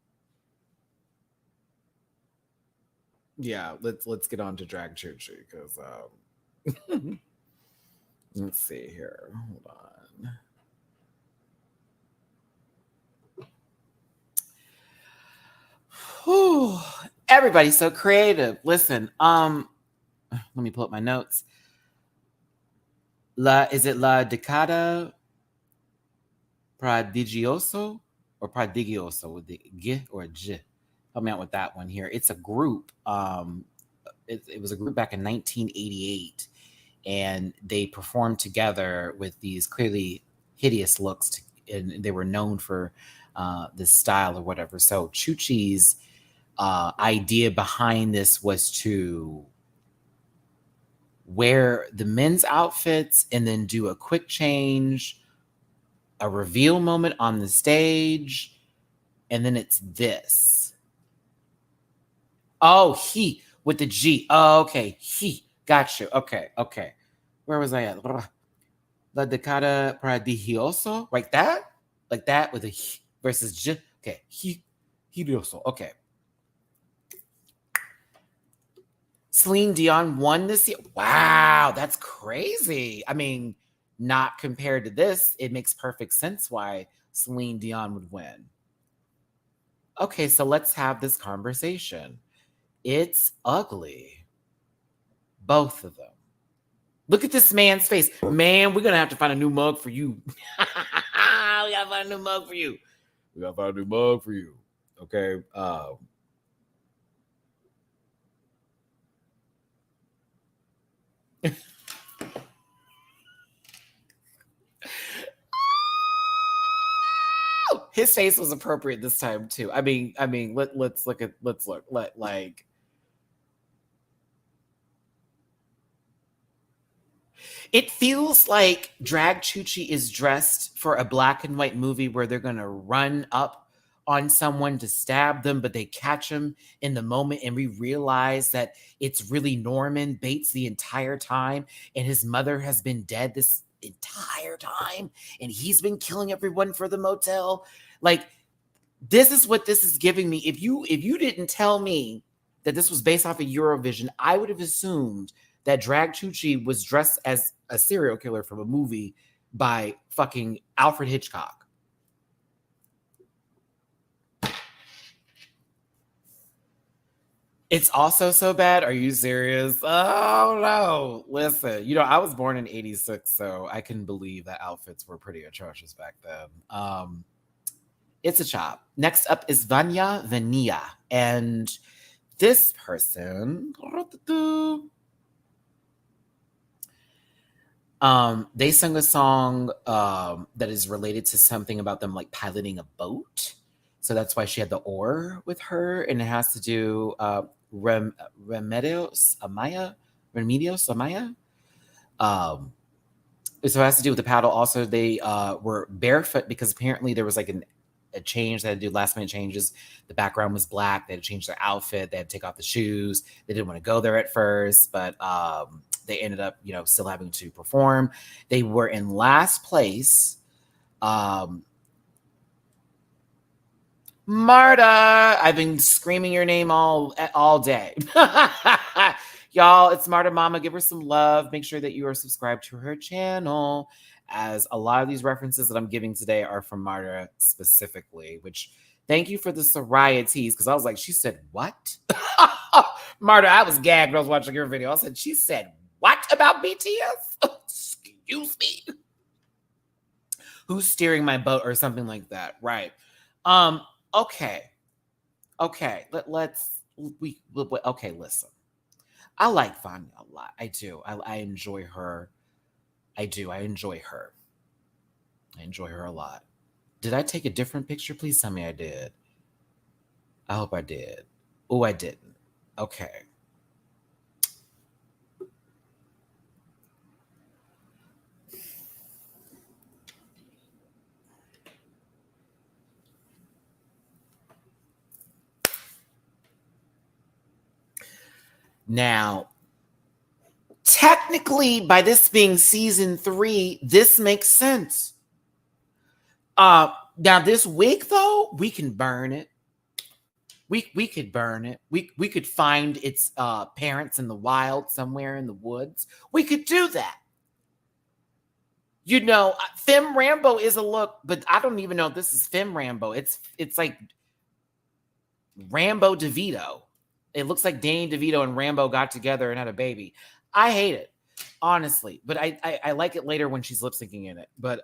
yeah, let's get on to Drag Chuchi because, let's see here. Hold on. Whew. Everybody's so creative. Listen, let me pull up my notes. Is it La Decada Prodigioso or Prodigioso with the G or a J? Help me out with that one here. It's a group. It was a group back in 1988, and they performed together with these clearly hideous looks, and they were known for this style or whatever. So Chuchi's idea behind this was to wear the men's outfits and then do a quick change, a reveal moment on the stage, and then it's this. Oh, he with the G. Oh, okay. He. Got you. Okay. Where was I at? La Decada Prodigioso. Like that? Like that with a he versus J. Okay. He also. Okay. Celine Dion won this year. Wow, that's crazy. I mean, not compared to this, it makes perfect sense why Celine Dion would win. Okay, so let's have this conversation. It's ugly. Both of them. Look at this man's face. Man, we're going to have to find a new mug for you. We got to find a new mug for you. We got to find a new mug for you. Okay. His face was appropriate this time too. I mean, let's look. Like. It feels like Drag Chuchi is dressed for a black and white movie where they're gonna run up on someone to stab them, but they catch him in the moment, and we realize that it's really Norman Bates the entire time, and his mother has been dead this entire time, and he's been killing everyone for the motel. Like, this is what this is giving me. If you didn't tell me that this was based off of Eurovision, I would have assumed that Drag Chuchi was dressed as a serial killer from a movie by fucking Alfred Hitchcock. It's also so bad. Are you serious? Oh no. Listen, I was born in 86, so I can believe that outfits were pretty atrocious back then. It's a chop. Next up is Vanya Vania. And this person, they sung a song that is related to something about them like piloting a boat. So that's why she had the oar with her, and it has to do Remedios Amaya. So it has to do with the paddle. Also, they were barefoot because apparently there was like a change. They had to do last minute changes. The background was black. They had to change their outfit. They had to take off the shoes. They didn't want to go there at first, but they ended up, still having to perform. They were in last place. Marta, I've been screaming your name all day. Y'all, it's Marta Mama. Give her some love. Make sure that you are subscribed to her channel, as a lot of these references that I'm giving today are from Marta specifically, which thank you for the Soraya tease, because I was like, she said what? Marta, I was gagged when I was watching your video. I said, she said what about BTS? Excuse me. Who's steering my boat or something like that? Right. Okay. Okay, listen. I like Vanya a lot. I do. I enjoy her. I enjoy her. I enjoy her a lot. Did I take a different picture? Please tell me I did. I hope I did. Oh, I didn't. Okay. Now, technically, by this being season 3, this makes sense. Now this wig, though, we can burn it. We could burn it. We could find its parents in the wild somewhere in the woods. We could do that. Femme Rambo is a look, but I don't even know if this is Femme Rambo. It's like Rambo DeVito. It looks like Danny DeVito and Rambo got together and had a baby. I hate it, honestly, but I like it later when she's lip syncing in it. But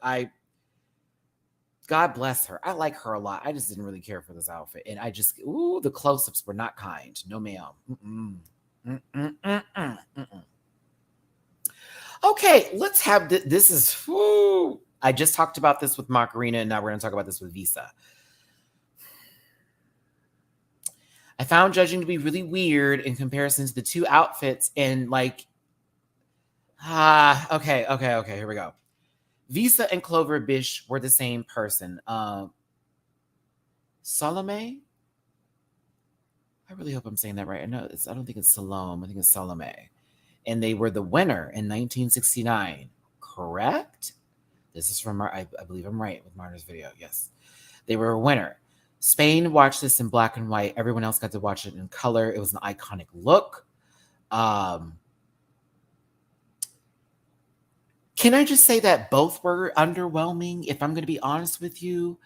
God bless her. I like her a lot. I just didn't really care for this outfit. And the close-ups were not kind. No, ma'am. Okay, let's have this is, I just talked about this with Macarena, and now we're going to talk about this with Visa. I found judging to be really weird in comparison to the two outfits, and okay, here we go. Visa and Clover Bish were the same person. Salome? I really hope I'm saying that right. I don't think it's Salome. I think it's Salome. And they were the winner in 1969. Correct? This is from I believe I'm right with Marta's video. Yes. They were a winner. Spain watched this in black and white. Everyone else got to watch it in color. It was an iconic look. Can I just say that both were underwhelming? If I'm going to be honest with you,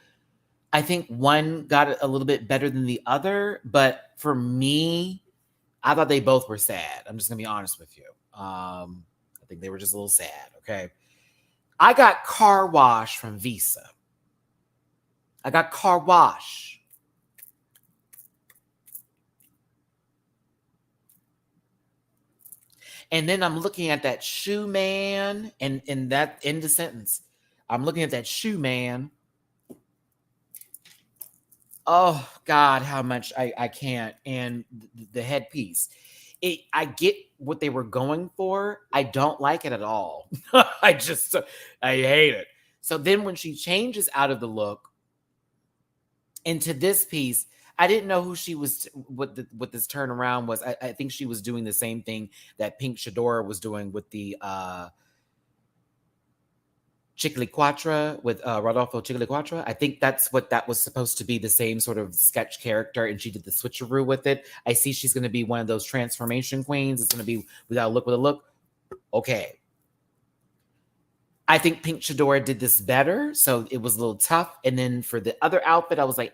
I think one got it a little bit better than the other, but for me, I thought they both were sad. I'm just going to be honest with you. I think they were just a little sad. Okay. I got Car Wash from Visa. I got Car Wash. And then I'm looking at that shoe man, and in that end of sentence, I'm looking at that shoe man. Oh God, how much I can't. And the headpiece. I get what they were going for. I don't like it at all. I hate it. So then when she changes out of the look into this piece, I didn't know who she was, what this turnaround was. I think she was doing the same thing that Pink Shadora was doing with the Chiquiliquatra, with Rodolfo Chiquiliquatra. I think that's what that was supposed to be, the same sort of sketch character, and she did the switcheroo with it. I see she's going to be one of those transformation queens. It's going to be without a look with a look. Okay. I think Pink Shadora did this better, so it was a little tough. And then for the other outfit, I was like,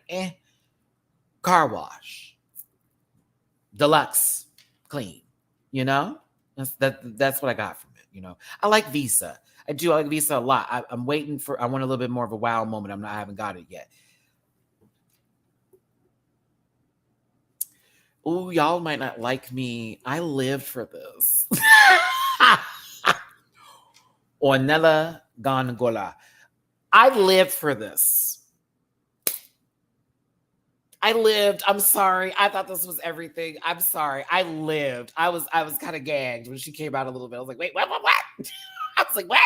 Car Wash. Deluxe. Clean. You know? That's what I got from it, you know? I like Visa. I like Visa a lot. I'm waiting for, I want a little bit more of a wow moment. I haven't got it yet. Oh, y'all might not like me. I lived for this. Ornella Gongola. I lived for this. I'm sorry. I thought this was everything. I'm sorry. I lived. I was kind of gagged when she came out a little bit. I was like, wait, what? I was like, what?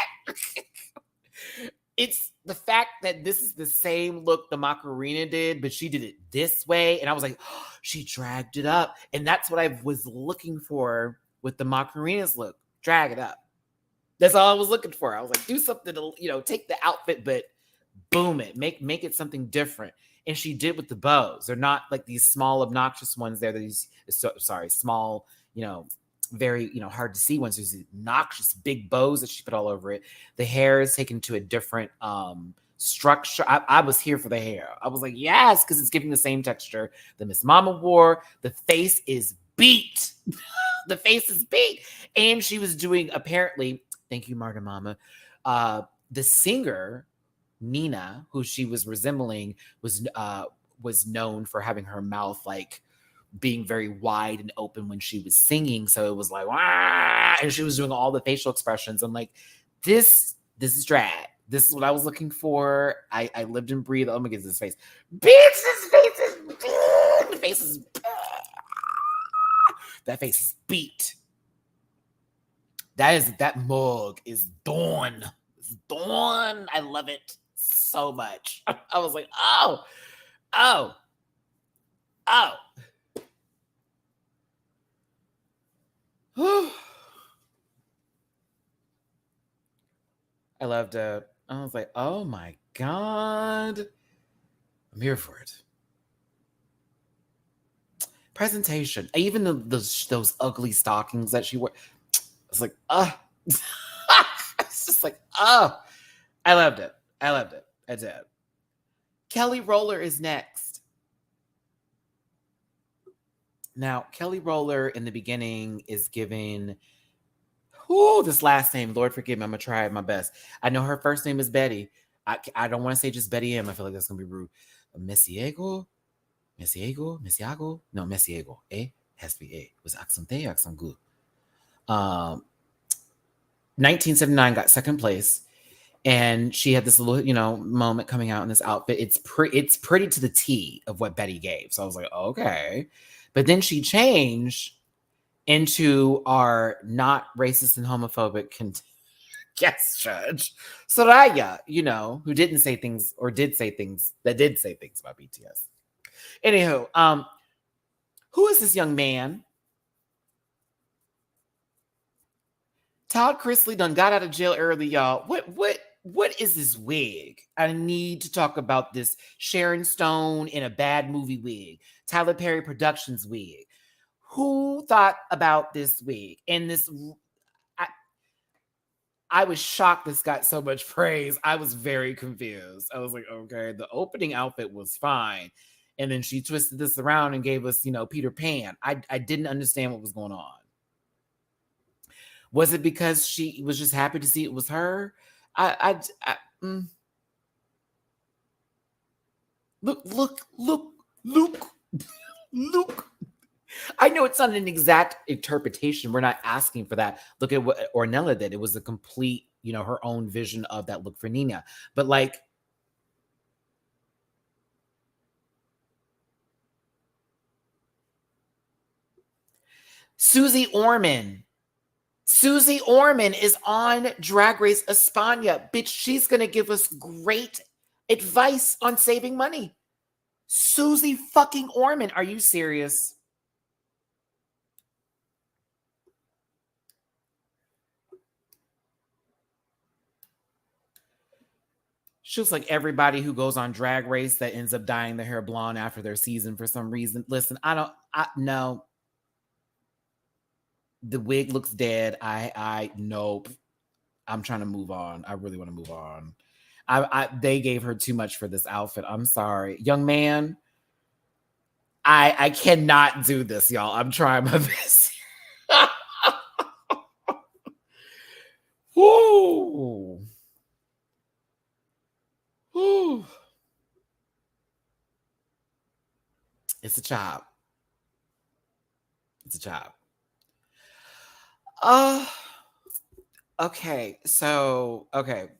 It's the fact that this is the same look the Macarena did, but she did it this way. And I was like, oh, she dragged it up. And that's what I was looking for with the Macarena's look. Drag it up. That's all I was looking for. I was like, do something to, take the outfit, but boom it. Make it something different. And she did with the bows. They're not like these small, obnoxious ones. They're these, small, very, hard to see ones. There's these obnoxious big bows that she put all over it. The hair is taken to a different structure. I was here for the hair. I was like, yes, because it's giving the same texture the Miss Mama wore. The face is beat. The face is beat. And she was doing, apparently, thank you, Marta Mama, the singer, Nina, who she was resembling, was known for having her mouth like being very wide and open when she was singing. So it was like, wah! And she was doing all the facial expressions. I'm like, this is drag. This is what I was looking for. I lived and breathed. Oh my goodness, his face. Bitch, his face is beat. The face is that face is beat. That mug is dawn. It's dawn. I love it so much. I was like, oh. I loved it. I was like, oh my God. I'm here for it. Presentation. Even those ugly stockings that she wore. It's like, it's just like, I loved it. I did. Kelly Roller is next. Now, Kelly Roller in the beginning is giving, this last name, Lord forgive me, I'm going to try my best. I know her first name is Betty. I don't want to say just Betty M. I feel like that's going to be rude. Messiego? No, Messiego. Has to be A. Was accent or accent good? 1979 got second place. And she had this little, moment coming out in this outfit. It's pretty to the T of what Betty gave. So I was like, okay. But then she changed into our not racist and homophobic guest judge, Soraya, who didn't say things or did say things that did say things about BTS. Anywho, who is this young man? Todd Chrisley done got out of jail early, y'all. What is this wig? I need to talk about this Sharon Stone in a bad movie wig. Tyler Perry Productions wig. Who thought about this wig? And this, I was shocked this got so much praise. I was very confused. I was like, okay, the opening outfit was fine. And then she twisted this around and gave us, Peter Pan. I didn't understand what was going on. Was it because she was just happy to see it was her? Look. I know it's not an exact interpretation. We're not asking for that. Look at what Ornella did. It was a complete, her own vision of that look for Nina. But like, Susie Orman is on Drag Race España. Bitch, she's going to give us great advice on saving money. Susie fucking Orman. Are you serious? She looks like everybody who goes on Drag Race that ends up dyeing their hair blonde after their season for some reason. Listen, no. The wig looks dead. Nope. I'm trying to move on. I really want to move on. They gave her too much for this outfit. I'm sorry. Young man, I cannot do this, y'all. I'm trying my best. Woo. Woo. It's a job. Okay. So,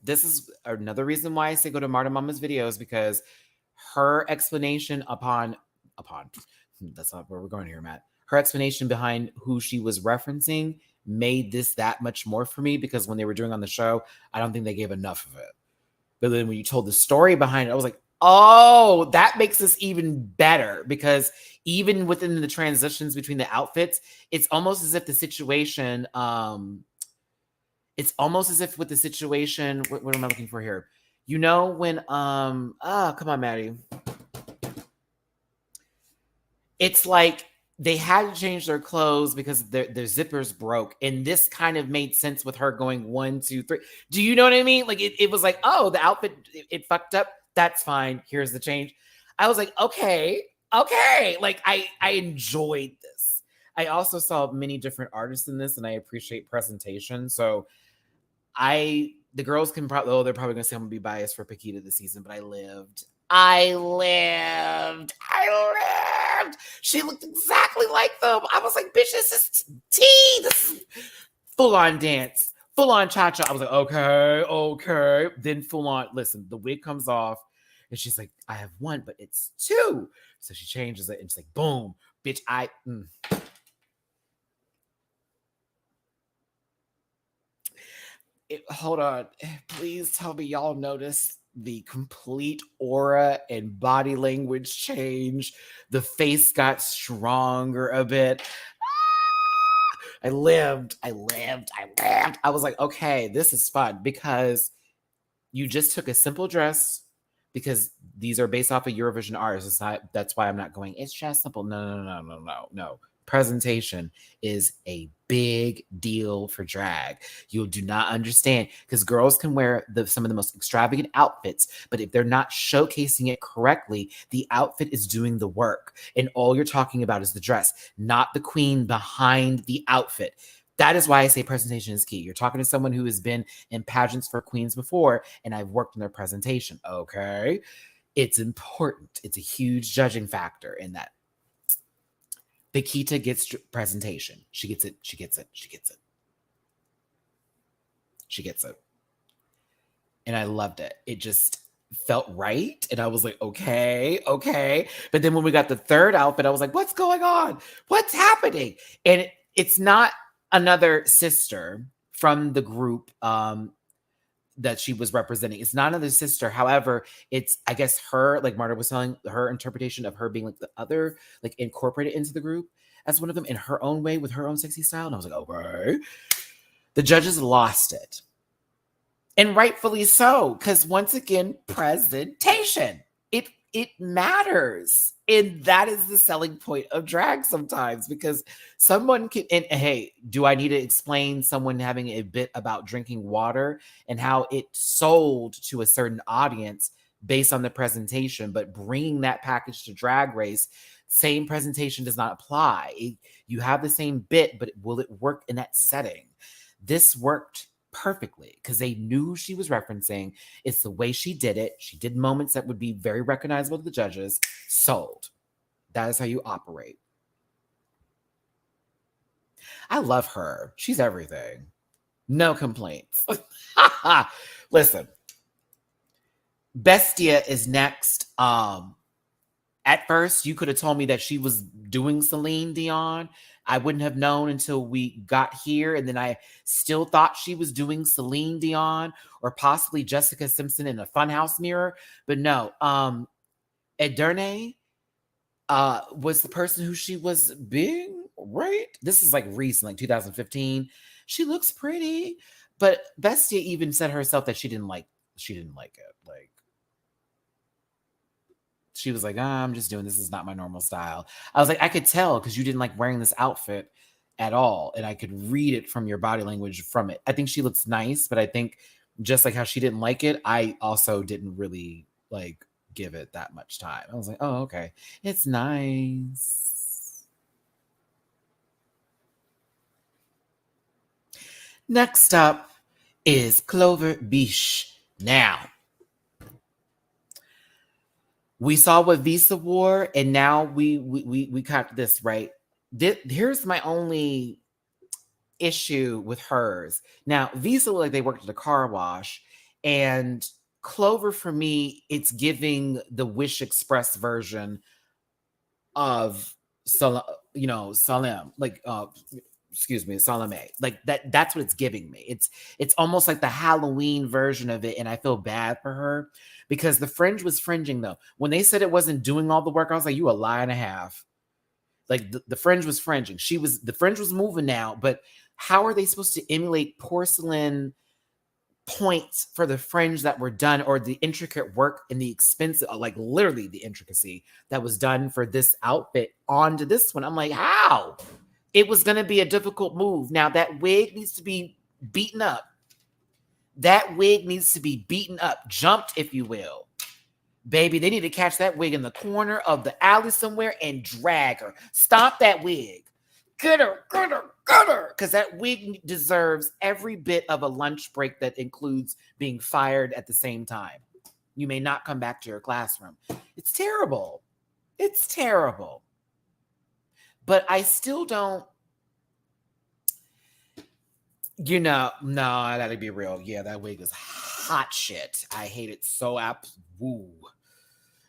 this is another reason why I say go to Marta Mama's videos, because her explanation upon that's not where we're going here, Matt. Her explanation behind who she was referencing made this that much more for me, because when they were doing on the show, I don't think they gave enough of it. But then when you told the story behind it, I was like, oh, that makes this even better, because even within the transitions between the outfits, it's almost as if the situation, what am I looking for here? When, come on, Maddie. It's like they had to change their clothes because their zippers broke. And this kind of made sense with her going 1, 2, 3. Do you know what I mean? Like it was like, oh, the outfit, it fucked up. That's fine. Here's the change. I was like, okay. Like I enjoyed this. I also saw many different artists in this, and I appreciate presentation. So the girls can probably, they're probably going to say I'm going to be biased for Paquita this season, but I lived. She looked exactly like them. I was like, bitch, this is tea. This is full on dance, full on cha-cha. I was like, okay. Then full on, listen, the wig comes off and she's like, I have 1, but it's 2. So she changes it and she's like, boom, bitch, hold on. Please tell me y'all notice the complete aura and body language change. The face got stronger a bit. I lived. I was like, okay, this is fun, because you just took a simple dress, because these are based off of Eurovision artists. That's why I'm not going, it's just simple. No. Presentation is a big deal for drag. You do not understand, because girls can wear some of the most extravagant outfits, but if they're not showcasing it correctly, the outfit is doing the work, and all you're talking about is the dress, not the queen behind the outfit. That is why I say presentation is key. You're talking to someone who has been in pageants for queens before, and I've worked on their presentation. Okay, it's important. It's a huge judging factor in that. Paquita gets presentation. She gets it. And I loved it. It just felt right. And I was like, okay. But then when we got the third outfit, I was like, what's going on? What's happening? And it's not another sister from the group that she was representing. It's not another sister. However, it's, I guess, her, like Marta was telling, her interpretation of her being like the other, like incorporated into the group as one of them in her own way with her own sexy style. And I was like, okay. The judges lost it. And rightfully so, because once again, presentation. It it matters. And that is the selling point of drag sometimes, because someone can, and hey, do I need to explain someone having a bit about drinking water and how it sold to a certain audience based on the presentation, but bringing that package to Drag Race, same presentation does not apply. You have the same bit, but will it work in that setting? This worked perfectly because they knew who she was referencing. It's the way she did it. She did moments that would be very recognizable to the judges. Sold. That is how you operate. I love her. She's everything. No complaints. Listen, Bestia is next. At first, you could have told me that she was doing Celine Dion. I wouldn't have known until we got here. And then I still thought she was doing Celine Dion or possibly Jessica Simpson in a funhouse mirror. But no, Ederne was the person who she was being, right? This is like recent, like 2015. She looks pretty. But Bestia even said herself that she didn't like it. Like, she was like, I'm just doing this is not my normal style. I was like, I could tell because you didn't like wearing this outfit at all. And I could read it from your body language from it. I think she looks nice, but I think just like how she didn't like it, I also didn't really like give it that much time. I was like, oh, okay. It's nice. Next up is Clover Biche. Now, we saw what Visa wore, and now we caught this, right? Here's my only issue with hers. Now, Visa looked like they worked at a car wash, and Clover, for me, it's giving the Wish Express version of Salem, like Salome. Like that's what it's giving me. It's almost like the Halloween version of it, and I feel bad for her because the fringe was fringing though. When they said it wasn't doing all the work, I was like, you a lie and a half. Like the fringe was fringing. The fringe was moving now, but how are they supposed to emulate porcelain points for the fringe that were done, or the intricate work and the expensive, like literally the intricacy that was done for this outfit onto this one? I'm like, how? It was going to be a difficult move. Now that wig needs to be beaten up. That wig needs to be beaten up, jumped, if you will. Baby, they need to catch that wig in the corner of the alley somewhere and drag her. Stop that wig. Get her. Because that wig deserves every bit of a lunch break that includes being fired at the same time. You may not come back to your classroom. It's terrible. It's terrible. But I still don't, no, I gotta be real. Yeah, that wig is hot shit. I hate it so woo.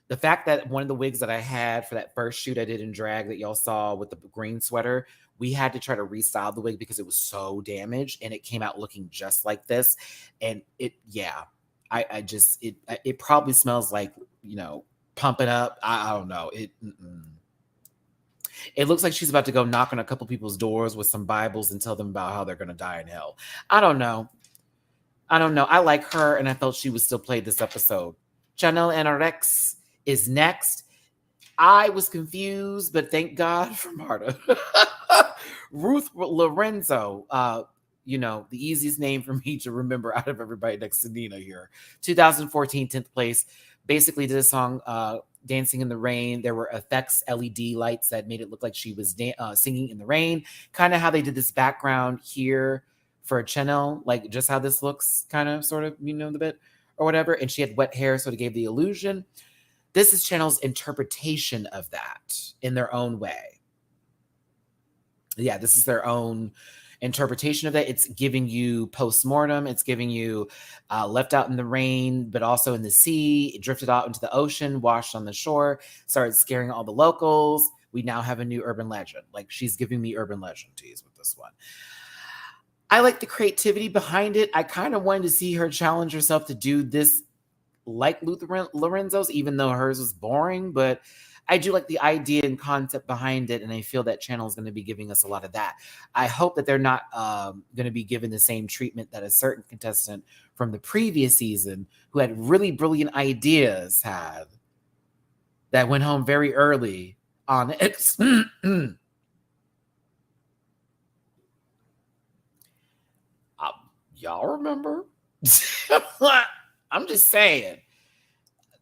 The fact that one of the wigs that I had for that first shoot I did in drag that y'all saw with the green sweater, we had to try to restyle the wig because it was so damaged, and it came out looking just like this. And it probably smells like, pump it up. I don't know. It looks like she's about to go knock on a couple people's doors with some Bibles and tell them about how they're going to die in hell. I don't know. I like her, and I felt she would still play this episode. Chanel Anorex is next. I was confused, but thank God for Marta. Ruth Lorenzo, the easiest name for me to remember out of everybody next to Nina here. 2014, 10th place. Basically did a song, Dancing in the Rain. There were effects, LED lights that made it look like she was singing in the rain. Kind of how they did this background here for Chanel, like just how this looks, kind of, sort of, the bit or whatever. And she had wet hair, so it gave the illusion. This is Chanel's interpretation of that in their own way. Yeah, this is their own interpretation of that. It's giving you post-mortem. It's giving you left out in the rain, but also in the sea. It drifted out into the ocean, washed on the shore, started scaring all the locals. We now have a new urban legend. Like, she's giving me urban legend tease with this one. I like the creativity behind it. I kind of wanted to see her challenge herself to do this like Lorenzo's, even though hers was boring, but I do like the idea and concept behind it, and I feel that Channel is going to be giving us a lot of that. I hope that they're not going to be given the same treatment that a certain contestant from the previous season who had really brilliant ideas had. that went home very early on X. Y'all remember? I'm just saying.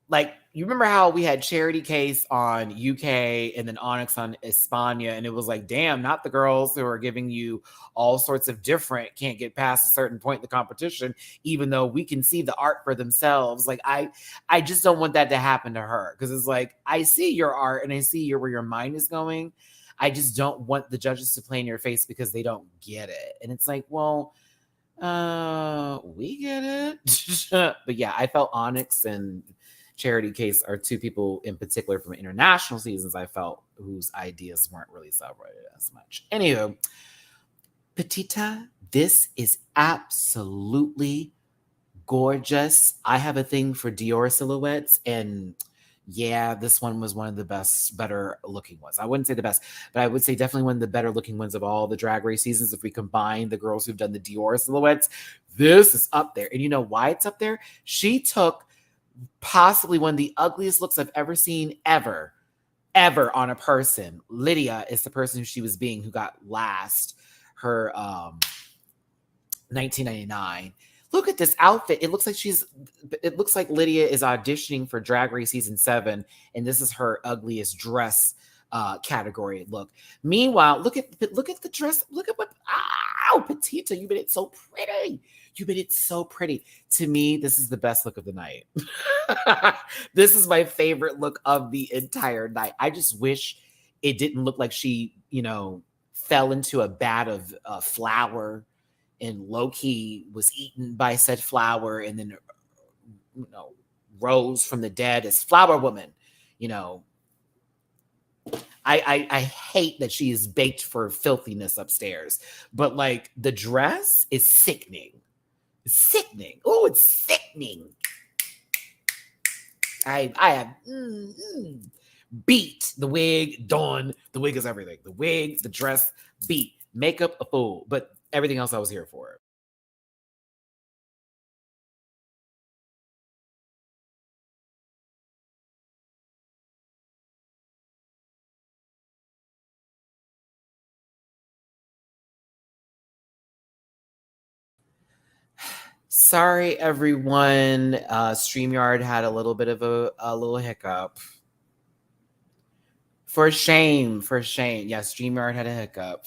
Like, you remember how we had Charity Case on UK and then Onyx on España, and it was like, damn, not the girls who are giving you all sorts of different, can't get past a certain point in the competition, even though we can see the art for themselves. Like, I just don't want that to happen to her, because it's like, I see your art and I see where your mind is going. I just don't want the judges to play in your face because they don't get it. And it's like, well, we get it. But yeah, I felt Onyx and Charity Case are two people in particular from international seasons I felt whose ideas weren't really celebrated as much. Anywho, Petita, this is absolutely gorgeous. I have a thing for Dior silhouettes, and yeah, this one was one of the better looking ones. I wouldn't say the best, but I would say definitely one of the better looking ones of all the Drag Race seasons. If we combine the girls who've done the Dior silhouettes, this is up there. And you know why it's up there? She took possibly one of the ugliest looks I've ever seen ever on a person. Lydia is the person who she was being, who got last, her 1999. Look at this outfit. It looks like Lydia is auditioning for Drag Race season 7, and this is her ugliest dress category look. Meanwhile, look at the dress. Look at what, Petita, you made it so pretty. You made it so pretty. To me, this is the best look of the night. This is my favorite look of the entire night. I just wish it didn't look like she, fell into a vat of flour and low-key was eaten by said flour and then, rose from the dead as Flower Woman. I hate that she is baked for filthiness upstairs, but like the dress is sickening. Sickening. Oh, it's sickening. I have beat. The wig, done. The wig is everything. The wig, the dress, beat. Makeup, a fool. But everything else I was here for. Sorry, everyone. StreamYard had a little bit of a little hiccup. For shame. Yeah, StreamYard had a hiccup.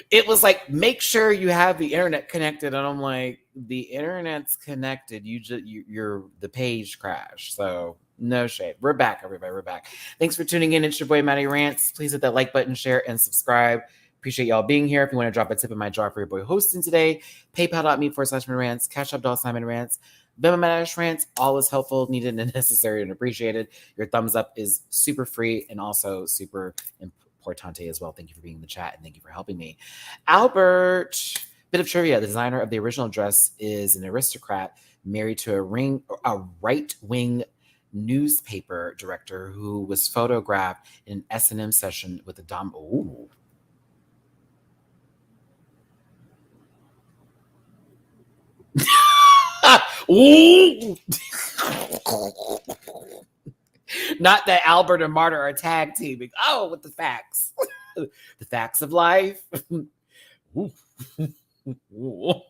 It was like, make sure you have the internet connected. And I'm like, the internet's connected. You're the page crashed. So no shade. We're back, everybody. We're back. Thanks for tuning in. It's your boy, Matty-Rants. Please hit that like button, share, and subscribe. Appreciate y'all being here. If you want to drop a tip in my jar for your boy hosting today, paypal.me/MattyRants, Cash App $MattyRants, Venmo MattyRants, all is helpful, needed, and necessary and appreciated. Your thumbs up is super free and also super importante as well. Thank you for being in the chat and thank you for helping me. Albert, bit of trivia. The designer of the original dress is an aristocrat married to a right-wing newspaper director who was photographed in an S&M session with a dom. Ooh. Ooh. Not that Albert and Marta are tag teaming. Oh, with the facts. The facts of life. Well,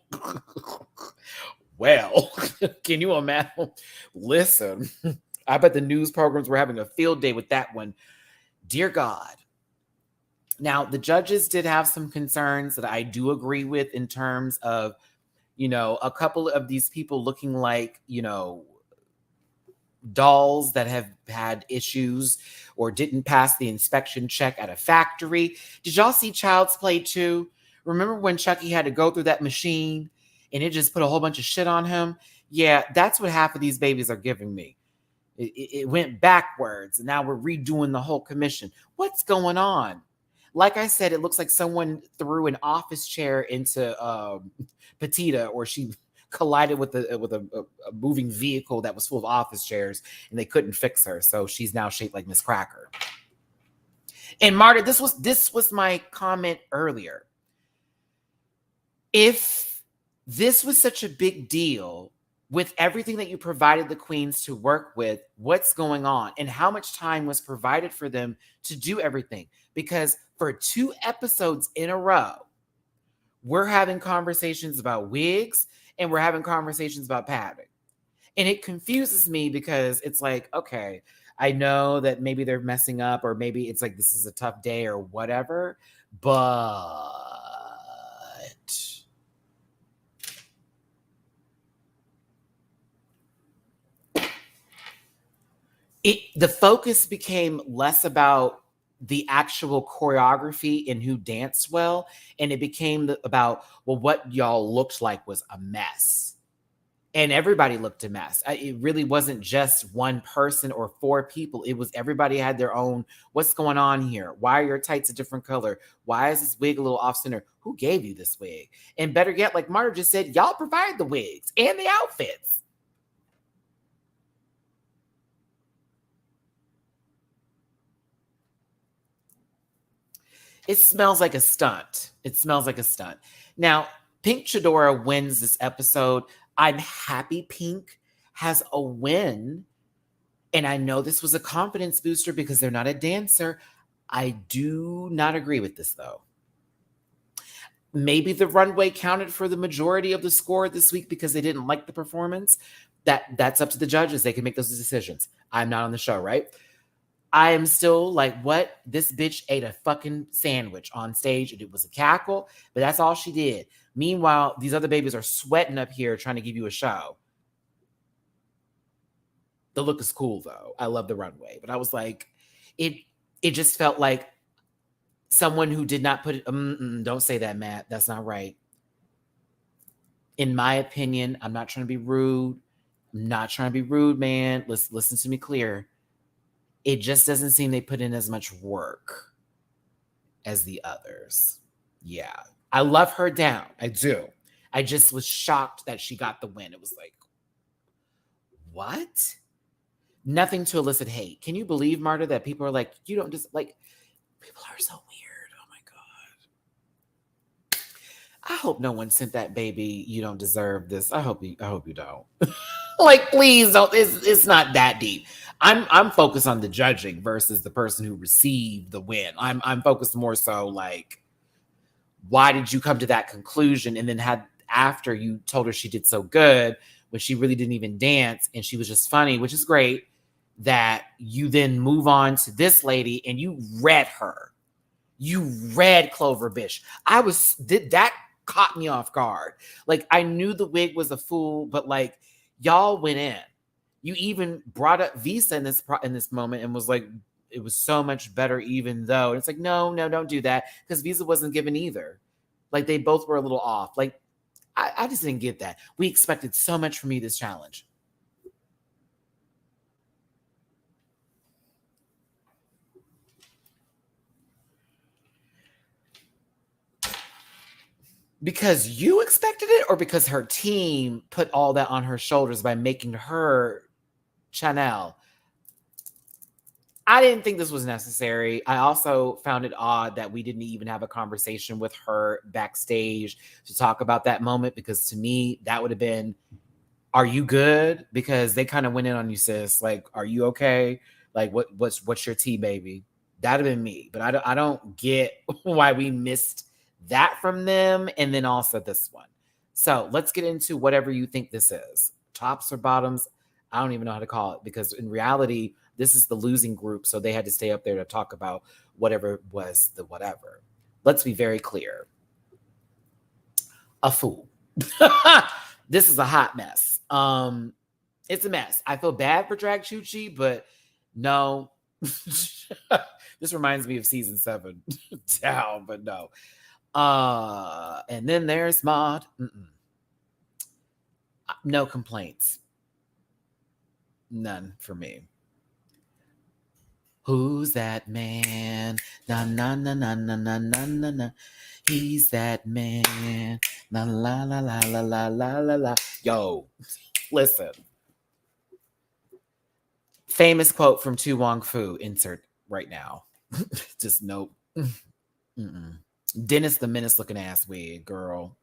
can you imagine? Listen, I bet the news programs were having a field day with that one. Dear God. Now, the judges did have some concerns that I do agree with in terms of, a couple of these people looking like, dolls that have had issues or didn't pass the inspection check at a factory. Did y'all see Child's Play 2? Remember when Chucky had to go through that machine and it just put a whole bunch of shit on him? Yeah, that's what half of these babies are giving me. It went backwards and now we're redoing the whole commission. What's going on? Like I said, it looks like someone threw an office chair into Petita, or she collided with a moving vehicle that was full of office chairs and they couldn't fix her. So she's now shaped like Miss Cracker. And Marta, this was my comment earlier. If this was such a big deal with everything that you provided the queens to work with, what's going on and how much time was provided for them to do everything? Because for 2 episodes in a row, we're having conversations about wigs and we're having conversations about padding. And it confuses me because it's like, okay, I know that maybe they're messing up or maybe it's like this is a tough day or whatever, but the focus became less about the actual choreography and who danced well, and it became about, well, what y'all looked like was a mess. And everybody looked a mess. It really wasn't just one person or 4 people. It was everybody had their own, what's going on here? Why are your tights a different color? Why is this wig a little off center? Who gave you this wig? And better yet, like Marta just said, y'all provide the wigs and the outfits. It smells like a stunt. It smells like a stunt. Now, Pink Chidora wins this episode. I'm happy Pink has a win. And I know this was a confidence booster because they're not a dancer. I do not agree with this, though. Maybe the runway counted for the majority of the score this week because they didn't like the performance. That's up to the judges. They can make those decisions. I'm not on the show, right? I am still like, what? This bitch ate a fucking sandwich on stage and it was a cackle, but that's all she did. Meanwhile, these other babies are sweating up here trying to give you a show. The look is cool though. I love the runway, but I was like, it just felt like someone who did not put it, don't say that, Matt. That's not right. In my opinion, I'm not trying to be rude. I'm not trying to be rude, man. Listen to me clear. It just doesn't seem they put in as much work as the others. Yeah. I love her down. I do. I just was shocked that she got the win. It was like, what? Nothing to elicit hate. Can you believe, Marta, that people are like, you don't just like, people are so weird. Oh my God. I hope no one sent that baby, you don't deserve this. I hope you don't. Like, please don't. It's not that deep. I'm focused on the judging versus the person who received the win. I'm focused more so like, why did you come to that conclusion? And then after you told her she did so good when she really didn't even dance and she was just funny, which is great, that you then move on to this lady and you read her. You read Clover Bish. That caught me off guard. Like, I knew the wig was a fool, but like, y'all went in. You even brought up Visa in this moment and was like, it was so much better even though. And it's like, no, don't do that because Visa wasn't given either. Like, they both were a little off. Like, I just didn't get that. We expected so much from you this challenge. Because you expected it or because her team put all that on her shoulders by making her Chanel? I didn't think this was necessary. I also found it odd that we didn't even have a conversation with her backstage to talk about that moment, because to me, that would have been, are you good? Because they kind of went in on you, sis. Like, are you okay? Like, what's your tea, baby? That'd have been me. But I don't get why we missed that from them. And then also this one. So let's get into whatever you think this is. Tops or bottoms? I don't even know how to call it, because in reality, this is the losing group. So they had to stay up there to talk about whatever was the whatever. Let's be very clear. A fool. This is a hot mess. It's a mess. I feel bad for Drag Chuchi, but no. This reminds me of season 7. Down, but no. And then there's Maud. No complaints. None for me. Who's that man? Na na na na na na na na na. He's that man. La la la la la la la la la. Yo, listen. Famous quote from Tu Wong Fu. Insert right now. Just nope. Dennis the Menace looking ass wig, girl.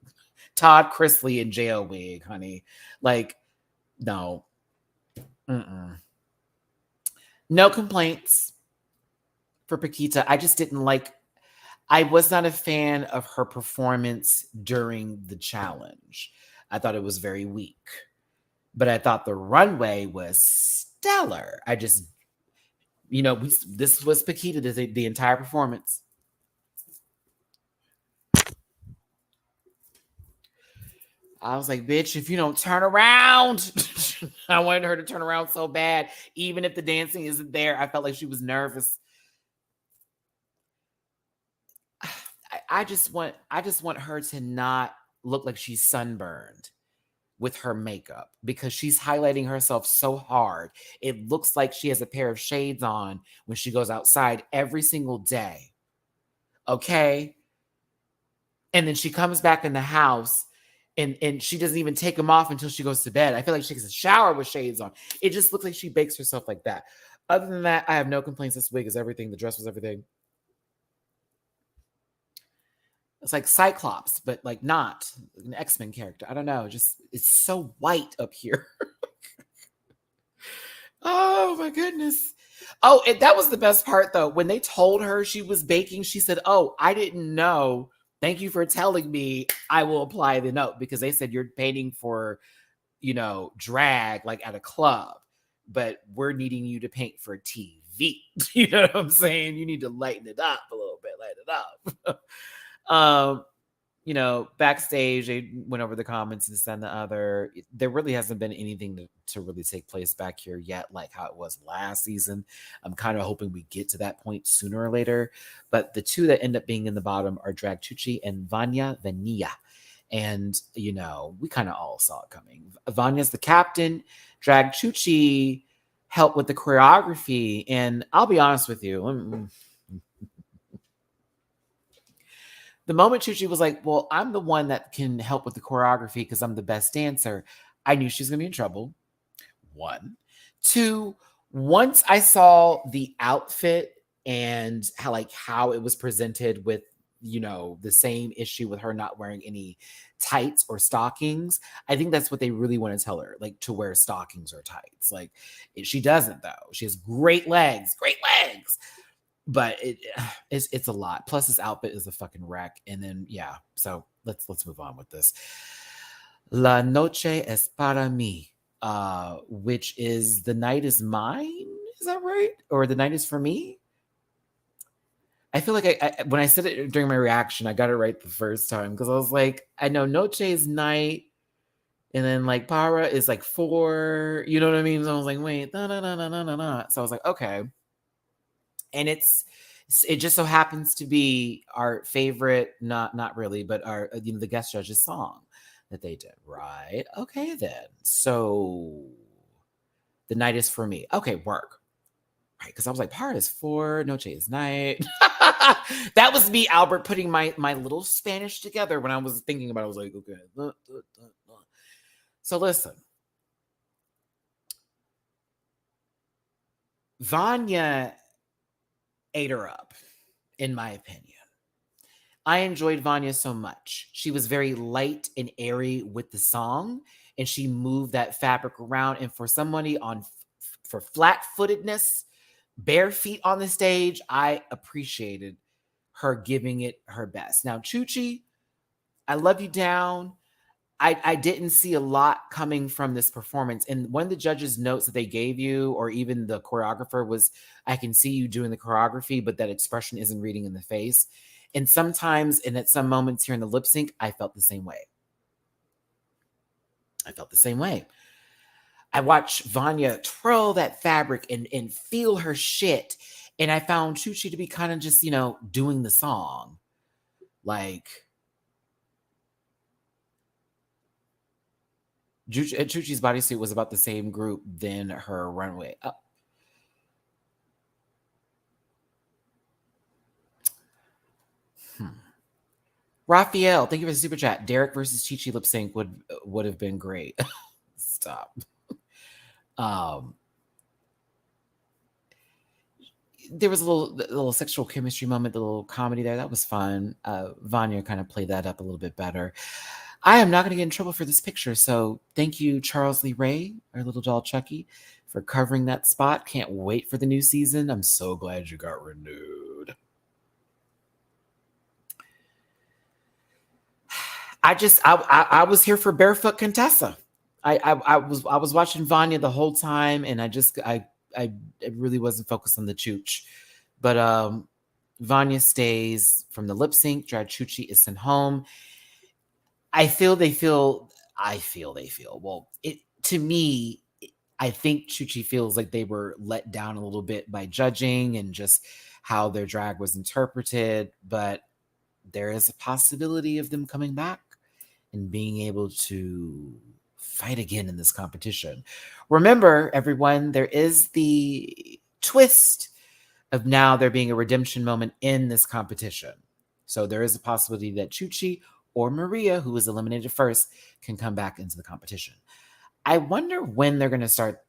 Todd Chrisley in jail wig, honey. Like, No. Mm-mm. No complaints for Paquita. I just didn't like, I was not a fan of her performance during the challenge. I thought it was very weak, but I thought the runway was stellar. I just, this was Paquita the entire performance. I was like, bitch, if you don't turn around, I wanted her to turn around so bad. Even if the dancing isn't there, I felt like she was nervous. I just want her to not look like she's sunburned with her makeup because she's highlighting herself so hard. It looks like she has a pair of shades on when she goes outside every single day. Okay? And then she comes back in the house and she doesn't even take them off until she goes to bed. I feel like she takes a shower with shades on. It just looks like she bakes herself like that. Other than that, I have no complaints. This wig is everything. The dress was everything. It's like Cyclops, but like not an X-Men character. I don't know. Just it's so white up here. Oh my goodness. Oh, that was the best part though. When they told her she was baking, she said, "Oh, I didn't know. Thank you for telling me. I will apply the note," because they said you're painting for, drag like at a club, but we're needing you to paint for TV. You know what I'm saying? You need to lighten it up a little bit, lighten it up. Backstage, they went over the comments and this and the other. There really hasn't been anything to really take place back here yet, like how it was last season. I'm kind of hoping we get to that point sooner or later. But the two that end up being in the bottom are Drag Chuchi and Vanya Vanilla. And, we kind of all saw it coming. Vanya's the captain. Drag Chuchi helped with the choreography. And I'll be honest with you. The moment Chuchi was like, "Well, I'm the one that can help with the choreography because I'm the best dancer," I knew she was going to be in trouble. One. Two, once I saw the outfit and how it was presented with, the same issue with her not wearing any tights or stockings, I think that's what they really want to tell her, like to wear stockings or tights. Like she doesn't though. She has great legs. But it's a lot. Plus, his outfit is a fucking wreck. And then so let's move on with this. La noche es para mí, which is the night is mine. Is that right? Or the night is for me? I feel like I when I said it during my reaction, I got it right the first time because I was like, I know noche is night, and then like para is like for, you know what I mean? So I was like, wait, no, no, no, no, no, no, no. So I was like, okay. And it just so happens to be our favorite, not really, but our the guest judge's song that they did, right? Okay, then. So the night is for me. Okay, work. Right, because I was like, part is for, noche is night. That was me, Albert, putting my little Spanish together when I was thinking about it. I was like, okay. So listen. Vanya ate her up, in my opinion. I enjoyed Vanya so much. She was very light and airy with the song, and she moved that fabric around. And for somebody for flat-footedness, bare feet on the stage, I appreciated her giving it her best. Now, Chuchi, I love you down. I didn't see a lot coming from this performance. And one of the judges' notes that they gave you, or even the choreographer, was, I can see you doing the choreography, but that expression isn't reading in the face. And sometimes, and at some moments here in the lip sync, I felt the same way. I watched Vanya twirl that fabric and feel her shit. And I found Chuchi to be kind of just, doing the song. Like, Chuchi's bodysuit was about the same group than her runway. Raphael, thank you for the super chat. Derek versus Chi lip sync would have been great. Stop. There was a little sexual chemistry moment, the little comedy there. That was fun. Vanya kind of played that up a little bit better. I am not going to get in trouble for this picture. So thank you, Charles Lee Ray, our little doll Chucky, for covering that spot. Can't wait for the new season. I'm so glad you got renewed. I was here for Barefoot Contessa. I was watching Vanya the whole time, and I really wasn't focused on the chooch. But Vanya stays from the lip sync. Drag Chuchi is sent home. I feel they feel. Well, to me, I think Chuchi feels like they were let down a little bit by judging and just how their drag was interpreted. But there is a possibility of them coming back and being able to fight again in this competition. Remember, everyone, there is the twist of now there being a redemption moment in this competition. So there is a possibility that Chuchi or Maria, who was eliminated first, can come back into the competition. I wonder when they're going to start,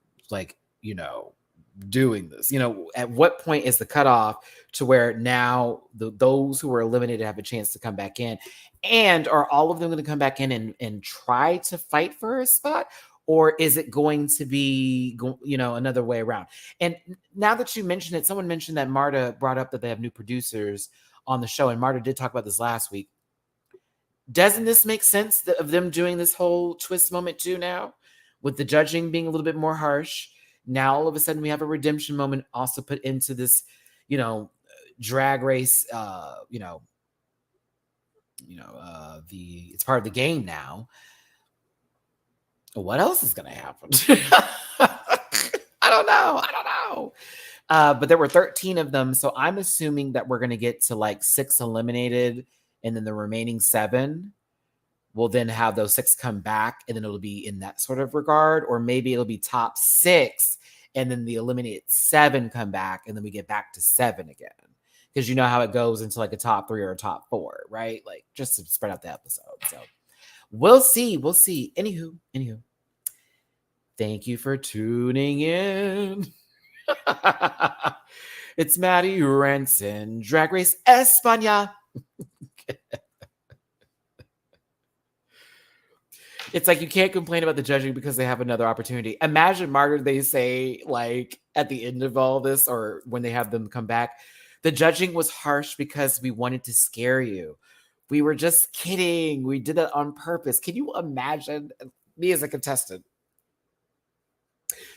doing this. At what point is the cutoff to where now those who were eliminated have a chance to come back in? And are all of them going to come back in and try to fight for a spot? Or is it going to be, another way around? And now that you mentioned it, someone mentioned that Marta brought up that they have new producers on the show. And Marta did talk about this last week. Doesn't this make sense of them doing this whole twist moment too now? With the judging being a little bit more harsh. Now, all of a sudden, we have a redemption moment also put into this, drag race, it's part of the game now. What else is going to happen? I don't know. But there were 13 of them. So I'm assuming that we're going to get to like 6 eliminated, and then the remaining 7 will then have those 6 come back, and then it'll be in that sort of regard. Or maybe it'll be top 6, and then the eliminated 7 come back, and then we get back to 7 again. Because you know how it goes into like a top 3 or a top 4, right? Like just to spread out the episode. So we'll see. Anywho. Thank you for tuning in. It's Matty-Rants in Drag Race España. It's like you can't complain about the judging because they have another opportunity. Imagine, Margaret, they say, like, at the end of all this, or when they have them come back, the judging was harsh because we wanted to scare you. We were just kidding. We did it on purpose. Can you imagine me as a contestant?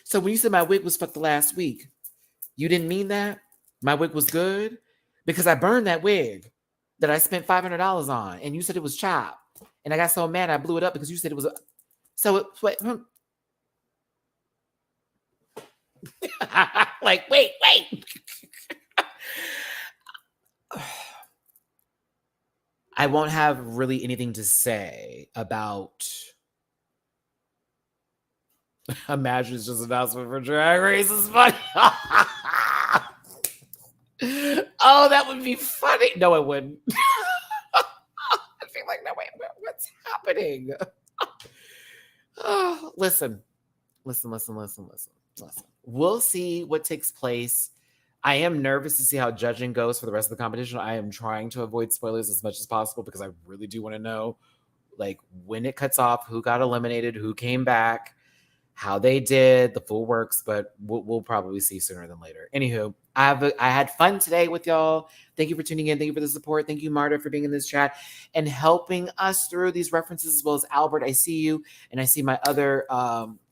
So when you said my wig was fucked the last week, you didn't mean that? My wig was good? Because I burned that wig that I spent $500 on, and you said it was chopped. And I got so mad I blew it up because you said it was like, wait. I won't have really anything to say about Imagine it's just an announcement for Drag Race is funny. Oh, that would be funny. No, it wouldn't. I feel like, no, wait, what's happening? Oh, listen. We'll see what takes place. I am nervous to see how judging goes for the rest of the competition. I am trying to avoid spoilers as much as possible because I really do want to know, like, when it cuts off, who got eliminated, who came back, how they did, the full works, but we'll probably see sooner than later. Anywho, I had fun today with y'all. Thank you for tuning in. Thank you for the support. Thank you, Marta, for being in this chat and helping us through these references, as well as Albert. I see you, and I see my other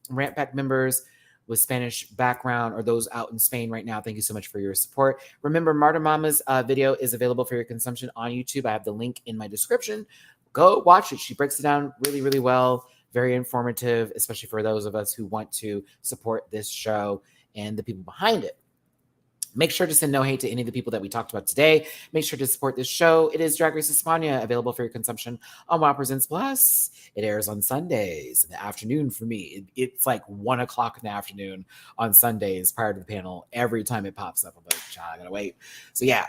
Rant Pack members with Spanish background or those out in Spain right now. Thank you so much for your support. Remember, Marta Mama's video is available for your consumption on YouTube. I have the link in my description. Go watch it. She breaks it down really, really well. Very informative, especially for those of us who want to support this show and the people behind it. Make sure to send no hate to any of the people that we talked about today. Make sure to support this show. It is Drag Race España, available for your consumption on WOW Presents Plus. It airs on Sundays in the afternoon for me. It's like 1 o'clock in the afternoon on Sundays prior to the panel. Every time it pops up, I'm like, child, I gotta wait. So yeah.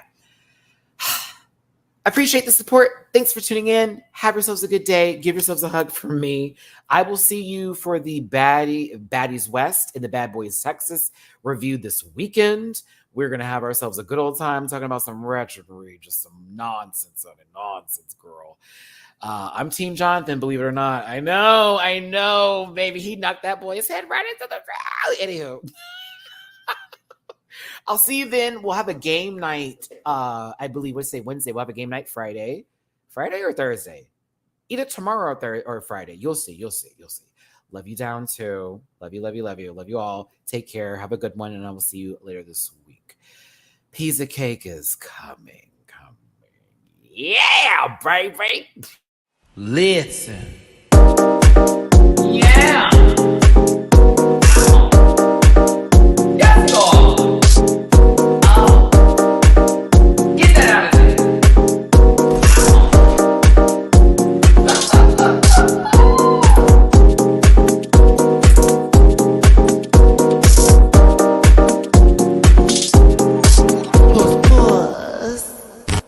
I appreciate the support. Thanks for tuning in. Have yourselves a good day. Give yourselves a hug from me. I will see you for the Baddies West and the Bad Boys Texas review this weekend. We're going to have ourselves a good old time talking about some retrograde, just some nonsense of it. Nonsense, girl. I'm Team Jonathan, believe it or not. I know. Maybe he knocked that boy's head right into the ground. Anywho. I'll see you then. We'll have a game night. I believe Wednesday. We'll have a game night Friday or Thursday. Either tomorrow or Friday. You'll see. Love you down too. Love you. Love you all. Take care. Have a good one. And I will see you later this week. Pizza cake is coming. Yeah, baby. Listen. Yeah.